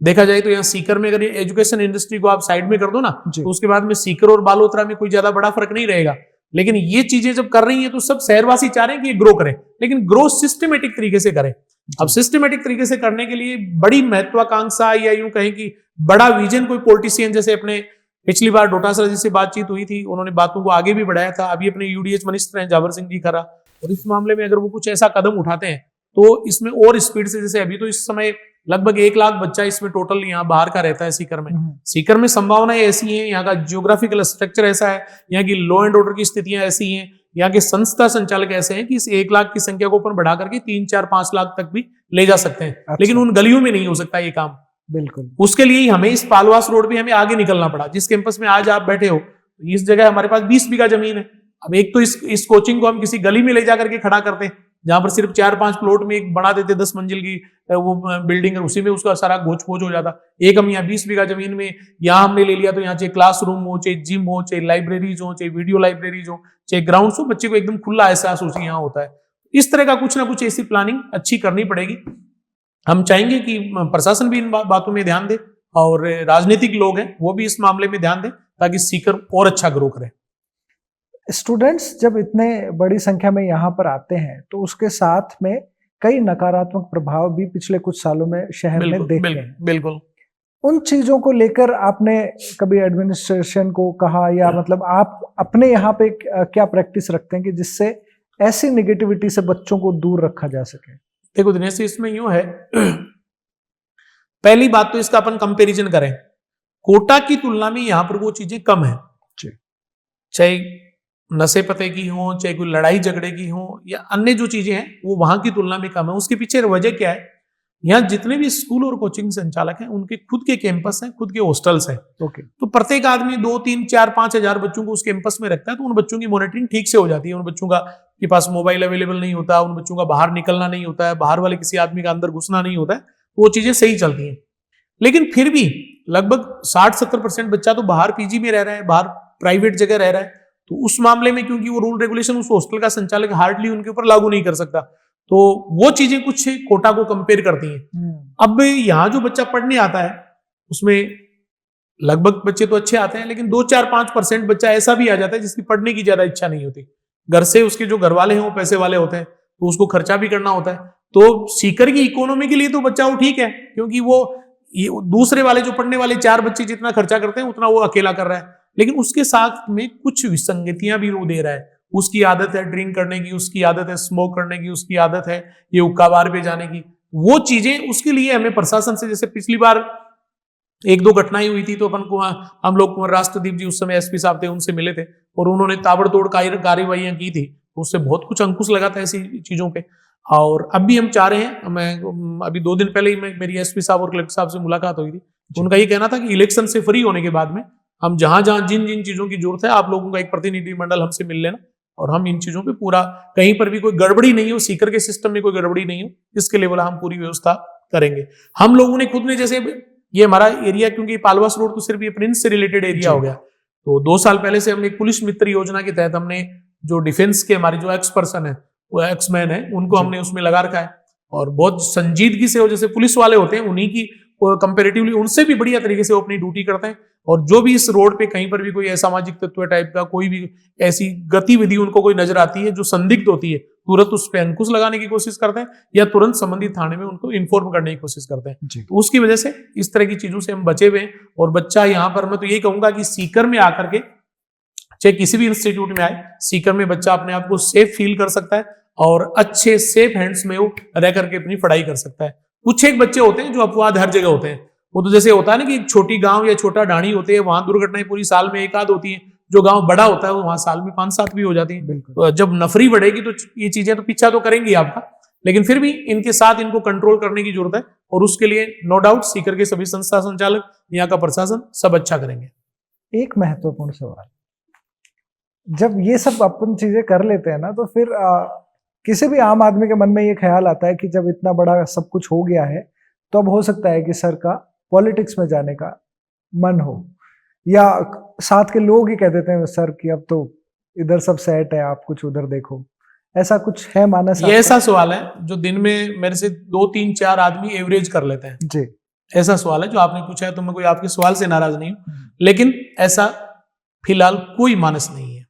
Speaker 2: देखा जाए तो यहाँ सीकर में अगर एजुकेशन इंडस्ट्री को आप साइड में कर दो ना, तो उसके बाद में सीकर और बालोतरा में कोई ज्यादा बड़ा फर्क नहीं रहेगा। लेकिन ये चीजें जब कर रही हैं तो सब शहरवासी चाह रहे हैं कि ये ग्रो करें, लेकिन ग्रो सिस्टमेटिक तरीके से करें। अब सिस्टमेटिक तरीके से करने के लिए बड़ी महत्वाकांक्षा या यूं कहें कि बड़ा विजन कोई पॉलिटिशियन, जैसे अपने पिछली बार डोटासरा जी से बातचीत हुई थी, उन्होंने बातों को आगे भी बढ़ाया था। अभी अपने यूडीएच मिनिस्टर हैं जावर सिंह जी खरा, और इस मामले में अगर वो कुछ ऐसा कदम उठाते हैं तो इसमें और स्पीड से, जैसे अभी तो इस समय लगभग 1 लाख बच्चा इसमें टोटल यहाँ बाहर का रहता है सीकर में। सीकर में संभावनाएं ऐसी हैं, यहाँ का जियोग्राफिकल स्ट्रक्चर ऐसा है, यहाँ की लॉ एंड ऑर्डर की स्थितियां ऐसी हैं, यहाँ के संस्था संचालक ऐसे हैं कि इस 1 लाख की संख्या को अपन बढ़ा करके 3, 4, 5 लाख तक भी ले जा सकते हैं। अच्छा। लेकिन उन गलियों में नहीं हो सकता ये काम।
Speaker 1: बिल्कुल।
Speaker 2: उसके लिए हमें इस पालवास रोड पे हमें आगे निकलना पड़ा। जिस कैंपस में आज आप बैठे हो, इस जगह हमारे पास 20 बीघा जमीन है। अब एक तो इस कोचिंग को हम किसी गली में ले जाकर के खड़ा करते हैं, जहां पर सिर्फ 4-5 प्लॉट में एक बना देते 10 मंजिल की वो बिल्डिंग है, उसी में उसका सारा घोच पोच हो जाता। एक हम यहाँ 20 बीघा जमीन में यहाँ हमने ले लिया, तो यहाँ चाहे क्लासरूम हो, चाहे जिम हो, चाहे लाइब्रेरीज हो, चाहे वीडियो लाइब्रेरीज हो, चाहे ग्राउंड हो, बच्चे को एकदम खुला एहसास उसी यहाँ होता है। इस तरह का कुछ ना कुछ ऐसी प्लानिंग अच्छी करनी पड़ेगी। हम चाहेंगे कि प्रशासन भी इन बातों में ध्यान दे और राजनीतिक लोग हैं वो भी इस मामले में ध्यान दें, ताकि सीकर और अच्छा ग्रो करे।
Speaker 1: स्टूडेंट्स जब इतने बड़ी संख्या में यहाँ पर आते हैं तो उसके साथ में कई नकारात्मक प्रभाव भी पिछले कुछ सालों में शहर में देखे हैं।
Speaker 2: बिल्कुल।
Speaker 1: उन चीजों को लेकर आपने कभी एडमिनिस्ट्रेशन को कहा, या मतलब आप अपने यहाँ पे क्या प्रैक्टिस रखते हैं कि जिससे ऐसी नेगेटिविटी से बच्चों को दूर रखा जा सके?
Speaker 2: देखो दिनेश, इसमें यूं है, पहली बात तो इसका अपन कंपैरिजन करें, कोटा की तुलना में यहाँ पर वो चीजें कम है। चाहे नशे पते की हो, चाहे कोई लड़ाई झगड़े की हो, या अन्य जो चीजें हैं वो वहां की तुलना में कम है। उसके पीछे वजह क्या है? यहाँ जितने भी स्कूल और कोचिंग संचालक हैं उनके खुद के कैंपस हैं, खुद के हॉस्टल्स हैं। तो प्रत्येक आदमी 2, 3, 4, 5 हजार बच्चों को उस कैंपस में रखता है, तो उन बच्चों की मॉनिटरिंग ठीक से हो जाती है। उन बच्चों के पास मोबाइल अवेलेबल नहीं होता, उन बच्चों का बाहर निकलना नहीं होता है, बाहर वाले किसी आदमी का अंदर घुसना नहीं होता है, तो वो चीजें सही चलती हैं। लेकिन फिर भी लगभग 60-70% बच्चा तो बाहर पीजी में रह रहा है, बाहर प्राइवेट जगह रह रहा है। तो उस मामले में क्योंकि वो रूल रेगुलेशन उस हॉस्टल का संचालक हार्डली उनके ऊपर लागू नहीं कर सकता, तो वो चीजें कुछ कोटा को कंपेयर करती हैं। अब यहाँ जो बच्चा पढ़ने आता है उसमें लगभग बच्चे तो अच्छे आते हैं, लेकिन 2-4-5% बच्चा ऐसा भी आ जाता है जिसकी पढ़ने की ज्यादा इच्छा नहीं होती। घर से उसके जो घर वाले हैं वो पैसे वाले होते हैं, तो उसको खर्चा भी करना होता है। तो सीकर की इकोनॉमी के लिए तो बच्चा वो ठीक है, क्योंकि वो दूसरे वाले जो पढ़ने वाले 4 बच्चे जितना खर्चा करते हैं उतना वो अकेला कर रहा है। लेकिन उसके साथ में कुछ विसंगतियां भी वो दे रहा है। उसकी आदत है ड्रिंक करने की, उसकी आदत है स्मोक करने की, उसकी आदत है ये हुक्का बार पे जाने की। वो चीजें उसके लिए हमें प्रशासन से, जैसे पिछली बार 1-2 घटनाएं हुई थी, तो अपन को हम लोग कुंवर राष्ट्रदीप जी उस समय एसपी साहब थे, उनसे मिले थे और उन्होंने ताबड़तोड़ कार्यवाहियां की थी, तो उससे बहुत कुछ अंकुश लगा था ऐसी चीजों पे। और अब भी हम चाह रहे हैं, मैं अभी 2 दिन पहले ही मेरी एसपी साहब और कलेक्टर साहब से मुलाकात हुई थी, उनका ये कहना था कि इलेक्शन से फ्री होने के बाद में हम जहां जहां जिन जिन चीजों की जरूरत है आप लोगों का एक प्रतिनिधि मंडल हमसे मिल लेना, और हम इन चीजों पे पूरा, कहीं पर भी कोई गड़बड़ी नहीं हो, सीकर के सिस्टम में कोई गड़बड़ी नहीं हो, इसके लिए हम पूरी व्यवस्था करेंगे। हम लोगों ने खुद ने, जैसे ये हमारा एरिया, क्योंकि पालवास रोड तो सिर्फ ये प्रिंस से रिलेटेड एरिया हो गया, तो 2 साल पहले से हमने एक पुलिस मित्र योजना के तहत हमने जो डिफेंस के हमारे जो एक्स पर्सन है, वो एक्स मैन है, उनको हमने उसमें लगा रखा है, और बहुत संजीदगी से, जैसे पुलिस वाले होते हैं उन्हीं की कंपेरेटिवली उनसे भी बढ़िया तरीके से वो अपनी ड्यूटी करते हैं। और जो भी इस रोड पे कहीं पर भी कोई असामाजिक तत्व टाइप का कोई भी ऐसी गतिविधि उनको कोई नजर आती है जो संदिग्ध होती है, तुरंत उस पर अंकुश लगाने की कोशिश करते हैं या तुरंत संबंधित थाने में उनको इन्फॉर्म करने की कोशिश करते हैं। तो उसकी वजह से इस तरह की चीजों से हम बचे हुए हैं। और बच्चा यहाँ पर, मैं तो यही कहूंगा कि सीकर में आकर के, चाहे किसी भी इंस्टीट्यूट में आए, सीकर में बच्चा अपने आप को सेफ फील कर सकता है और अच्छे सेफ हैंड्स में वो रह करके अपनी पढ़ाई कर सकता है। कुछ एक बच्चे होते हैं जो अपवाद हर जगह होते हैं, वो तो जैसे होता है ना कि एक छोटी गांव या छोटा ढाणी होते हैं, वहां दुर्घटनाएं पूरी साल में 1 आध होती है। जो गांव बड़ा होता है वहां साल में 5-7 भी हो जाती है। तो जब नफरी बढ़ेगी तो ये चीजें तो पीछा तो करेंगी आपका, लेकिन फिर भी इनके साथ इनको कंट्रोल करने की जरूरत है, और उसके लिए नो डाउट सीकर के सभी संस्था संचालक, यहाँ का प्रशासन सब अच्छा करेंगे।
Speaker 1: एक महत्वपूर्ण सवाल, जब ये सब अपन चीजें कर लेते हैं ना, तो फिर किसी भी आम आदमी के मन में ये ख्याल आता है कि जब इतना बड़ा सब कुछ हो गया है तो अब हो सकता है कि सर का पॉलिटिक्स में जाने का मन हो, या साथ के लोग ही कह देते हैं सर कि अब तो इधर सब सेट है, आप कुछ उधर देखो, ऐसा कुछ है मानस?
Speaker 2: ये ऐसा सवाल है जो दिन में मेरे से 2, 3, 4 आदमी एवरेज कर लेते हैं
Speaker 1: जी।
Speaker 2: ऐसा सवाल है जो आपने पूछा है, तो मैं कोई आपके सवाल से नाराज नहीं हूं, लेकिन ऐसा फिलहाल कोई मानस नहीं है,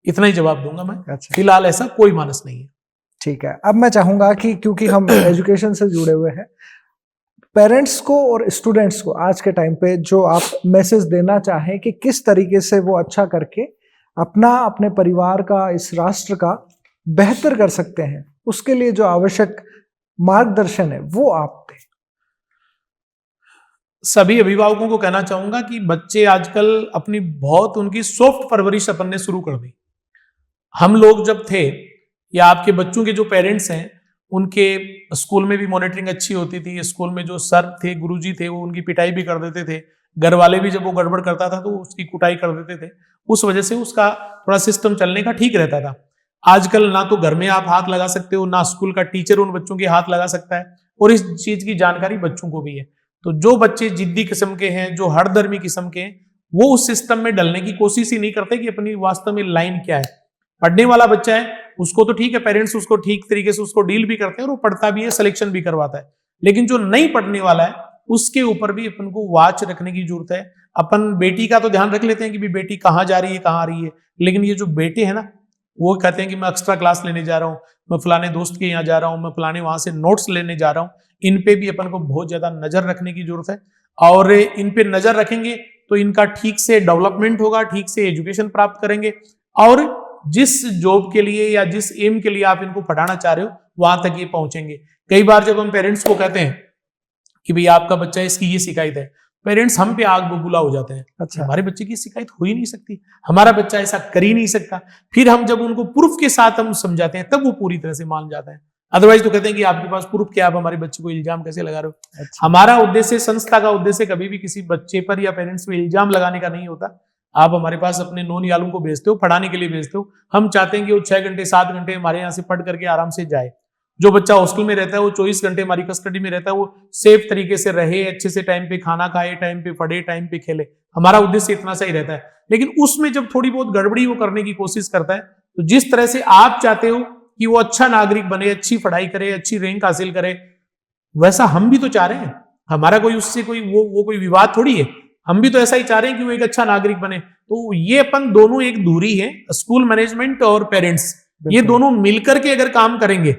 Speaker 2: इतना ही जवाब दूंगा मैं।
Speaker 1: अच्छा,
Speaker 2: फिलहाल ऐसा कोई मानस नहीं है।
Speaker 1: ठीक है। अब मैं चाहूंगा कि क्योंकि हम एजुकेशन से जुड़े हुए हैं, पेरेंट्स को और स्टूडेंट्स को आज के टाइम पे जो आप मैसेज देना चाहें कि किस तरीके से वो अच्छा करके अपना, अपने परिवार का, इस राष्ट्र का बेहतर कर सकते हैं, उसके लिए जो आवश्यक मार्गदर्शन है वो आप दें।
Speaker 2: सभी अभिभावकों को कहना चाहूंगा कि बच्चे आजकल अपनी बहुत उनकी सॉफ्ट परवरिश अपन ने शुरू कर दी। हम लोग जब थे, या आपके बच्चों के जो पेरेंट्स हैं, उनके स्कूल में भी मॉनिटरिंग अच्छी होती थी, स्कूल में जो सर थे, गुरुजी थे, वो उनकी पिटाई भी कर देते थे, घर वाले भी जब वो गड़बड़ करता था तो उसकी कुटाई कर देते थे, उस वजह से उसका थोड़ा सिस्टम चलने का ठीक रहता था। आजकल ना तो घर में आप हाथ लगा सकते हो, ना स्कूल का टीचर उन बच्चों के हाथ लगा सकता है, और इस चीज की जानकारी बच्चों को भी है। तो जो बच्चे जिद्दी किस्म के हैं, जो हठधर्मी किस्म के हैं, वो उस सिस्टम में डलने की कोशिश ही नहीं करते कि अपनी वास्तव में लाइन क्या है। पढ़ने वाला बच्चा है, उसको तो ठीक है, पेरेंट्स उसको ठीक तरीके से उसको डील भी करते हैं और वो पढ़ता भी है, सिलेक्शन भी करवाता है। लेकिन जो नहीं पढ़ने वाला है, उसके ऊपर भी अपन को वॉच रखने की जरूरत है। अपन बेटी का तो ध्यान रख लेते हैं कि भी बेटी कहाँ जा रही है, कहाँ आ रही है, लेकिन ये जो बेटे हैं ना, वो कहते हैं कि मैं एक्स्ट्रा क्लास लेने जा रहा हूँ, मैं फलाने दोस्त के यहाँ जा रहा हूँ, मैं फलाने वहां से नोट्स लेने जा रहा हूँ। इन पे भी अपन को बहुत ज्यादा नजर रखने की जरूरत है, और इन पे नजर रखेंगे तो इनका ठीक से डेवलपमेंट होगा, ठीक से एजुकेशन प्राप्त करेंगे, और जिस जॉब के लिए या जिस एम के लिए आप इनको पढ़ाना चाह रहे हो वहां तक ये पहुंचेंगे। कई बार जब हम पेरेंट्स को कहते हैं कि भाई आपका बच्चा इसकी ये शिकायत है, पेरेंट्स हम पे आग बबूला हो जाते हैं।
Speaker 1: अच्छा,
Speaker 2: हमारे बच्चे की शिकायत हो ही नहीं सकती, हमारा बच्चा ऐसा कर ही नहीं सकता। फिर हम जब उनको प्रूफ के साथ हम समझाते हैं तब वो पूरी तरह से मान जाते हैं। अदरवाइज तो कहते हैं कि आपके पास प्रूफ क्या, आप हमारे बच्चे को इल्जाम कैसे लगा रहे हो।
Speaker 1: अच्छा।
Speaker 2: हमारा उद्देश्य, संस्था का उद्देश्य कभी भी किसी बच्चे पर या पेरेंट्स पे इल्जाम लगाने का नहीं होता। आप हमारे पास अपने नॉन यालों को भेजते हो, पढ़ाने के लिए भेजते हो। हम चाहते हैं कि वो 6 घंटे 7 घंटे हमारे यहाँ से पढ़ करके आराम से जाए। जो बच्चा हॉस्टल में रहता है वो 24 घंटे हमारी कस्टडी में रहता है, वो सेफ तरीके से रहे, अच्छे से टाइम पे खाना खाए, टाइम पे पढ़े, टाइम पे खेले। हमारा उद्देश्य इतना सा ही रहता है। लेकिन उसमें जब थोड़ी बहुत गड़बड़ी वो करने की कोशिश करता है, तो जिस तरह से आप चाहते हो कि वो अच्छा नागरिक बने, अच्छी पढ़ाई करे, अच्छी रैंक हासिल करे, वैसा हम भी तो चाह रहे हैं। हमारा कोई उससे कोई वो कोई विवाद थोड़ी है। हम भी तो ऐसा ही चाह रहे हैं कि वो एक अच्छा नागरिक बने। तो ये अपन दोनों एक दूरी है, स्कूल मैनेजमेंट और पेरेंट्स, ये दोनों मिलकर के अगर काम करेंगे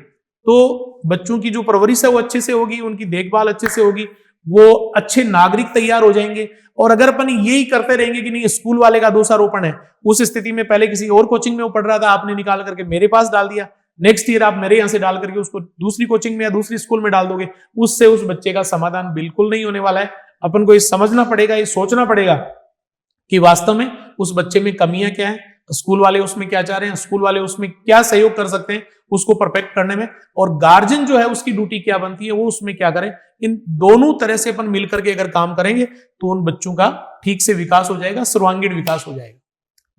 Speaker 2: तो बच्चों की जो परवरिश है वो अच्छे से होगी, उनकी देखभाल अच्छे से होगी, वो अच्छे नागरिक तैयार हो जाएंगे। और अगर अपन यही करते रहेंगे कि नहीं स्कूल वाले का दोषारोपण है, उस स्थिति में पहले किसी और कोचिंग में वो पढ़ रहा था, आपने निकाल करके मेरे पास डाल दिया, नेक्स्ट ईयर आप मेरे यहां से डाल करके उसको दूसरी कोचिंग में या दूसरी स्कूल में डाल दोगे, उससे उस बच्चे का समाधान बिल्कुल नहीं होने वाला है। अपन को ये समझना पड़ेगा, ये सोचना पड़ेगा कि वास्तव में उस बच्चे में कमियां क्या है, स्कूल वाले उसमें क्या चाह रहे हैं, स्कूल वाले उसमें क्या सहयोग कर सकते हैं उसको परफेक्ट करने में, और गार्जियन जो है उसकी ड्यूटी क्या बनती है, वो उसमें क्या करे। इन दोनों तरह से अपन मिलकर के अगर काम करेंगे तो उन बच्चों का ठीक से विकास हो जाएगा, सर्वांगीण विकास हो जाएगा।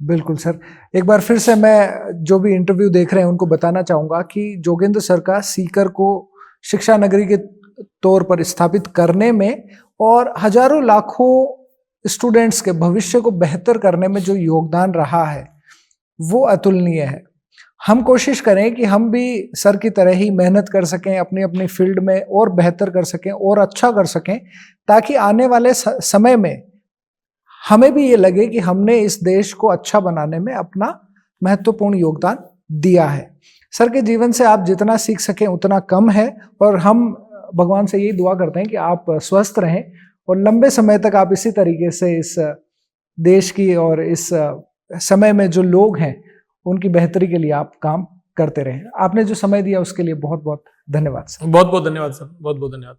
Speaker 1: बिल्कुल सर, एक बार फिर से मैं जो भी इंटरव्यू देख रहे हैं उनको बताना चाहूंगा कि जोगेंद्र सर का सीकर को शिक्षा नगरी के तौर पर स्थापित करने में और हजारों लाखों स्टूडेंट्स के भविष्य को बेहतर करने में जो योगदान रहा है वो अतुलनीय है। हम कोशिश करें कि हम भी सर की तरह ही मेहनत कर सकें, अपनी अपनी फील्ड में और बेहतर कर सकें और अच्छा कर सकें, ताकि आने वाले समय में हमें भी ये लगे कि हमने इस देश को अच्छा बनाने में अपना महत्वपूर्ण योगदान दिया है। सर के जीवन से आप जितना सीख सकें उतना कम है, और हम भगवान से यही दुआ करते हैं कि आप स्वस्थ रहें और लंबे समय तक आप इसी तरीके से इस देश की और इस समय में जो लोग हैं उनकी बेहतरी के लिए आप काम करते रहें। आपने जो समय दिया उसके लिए बहुत बहुत धन्यवाद सर।
Speaker 2: बहुत बहुत धन्यवाद सर, बहुत बहुत धन्यवाद।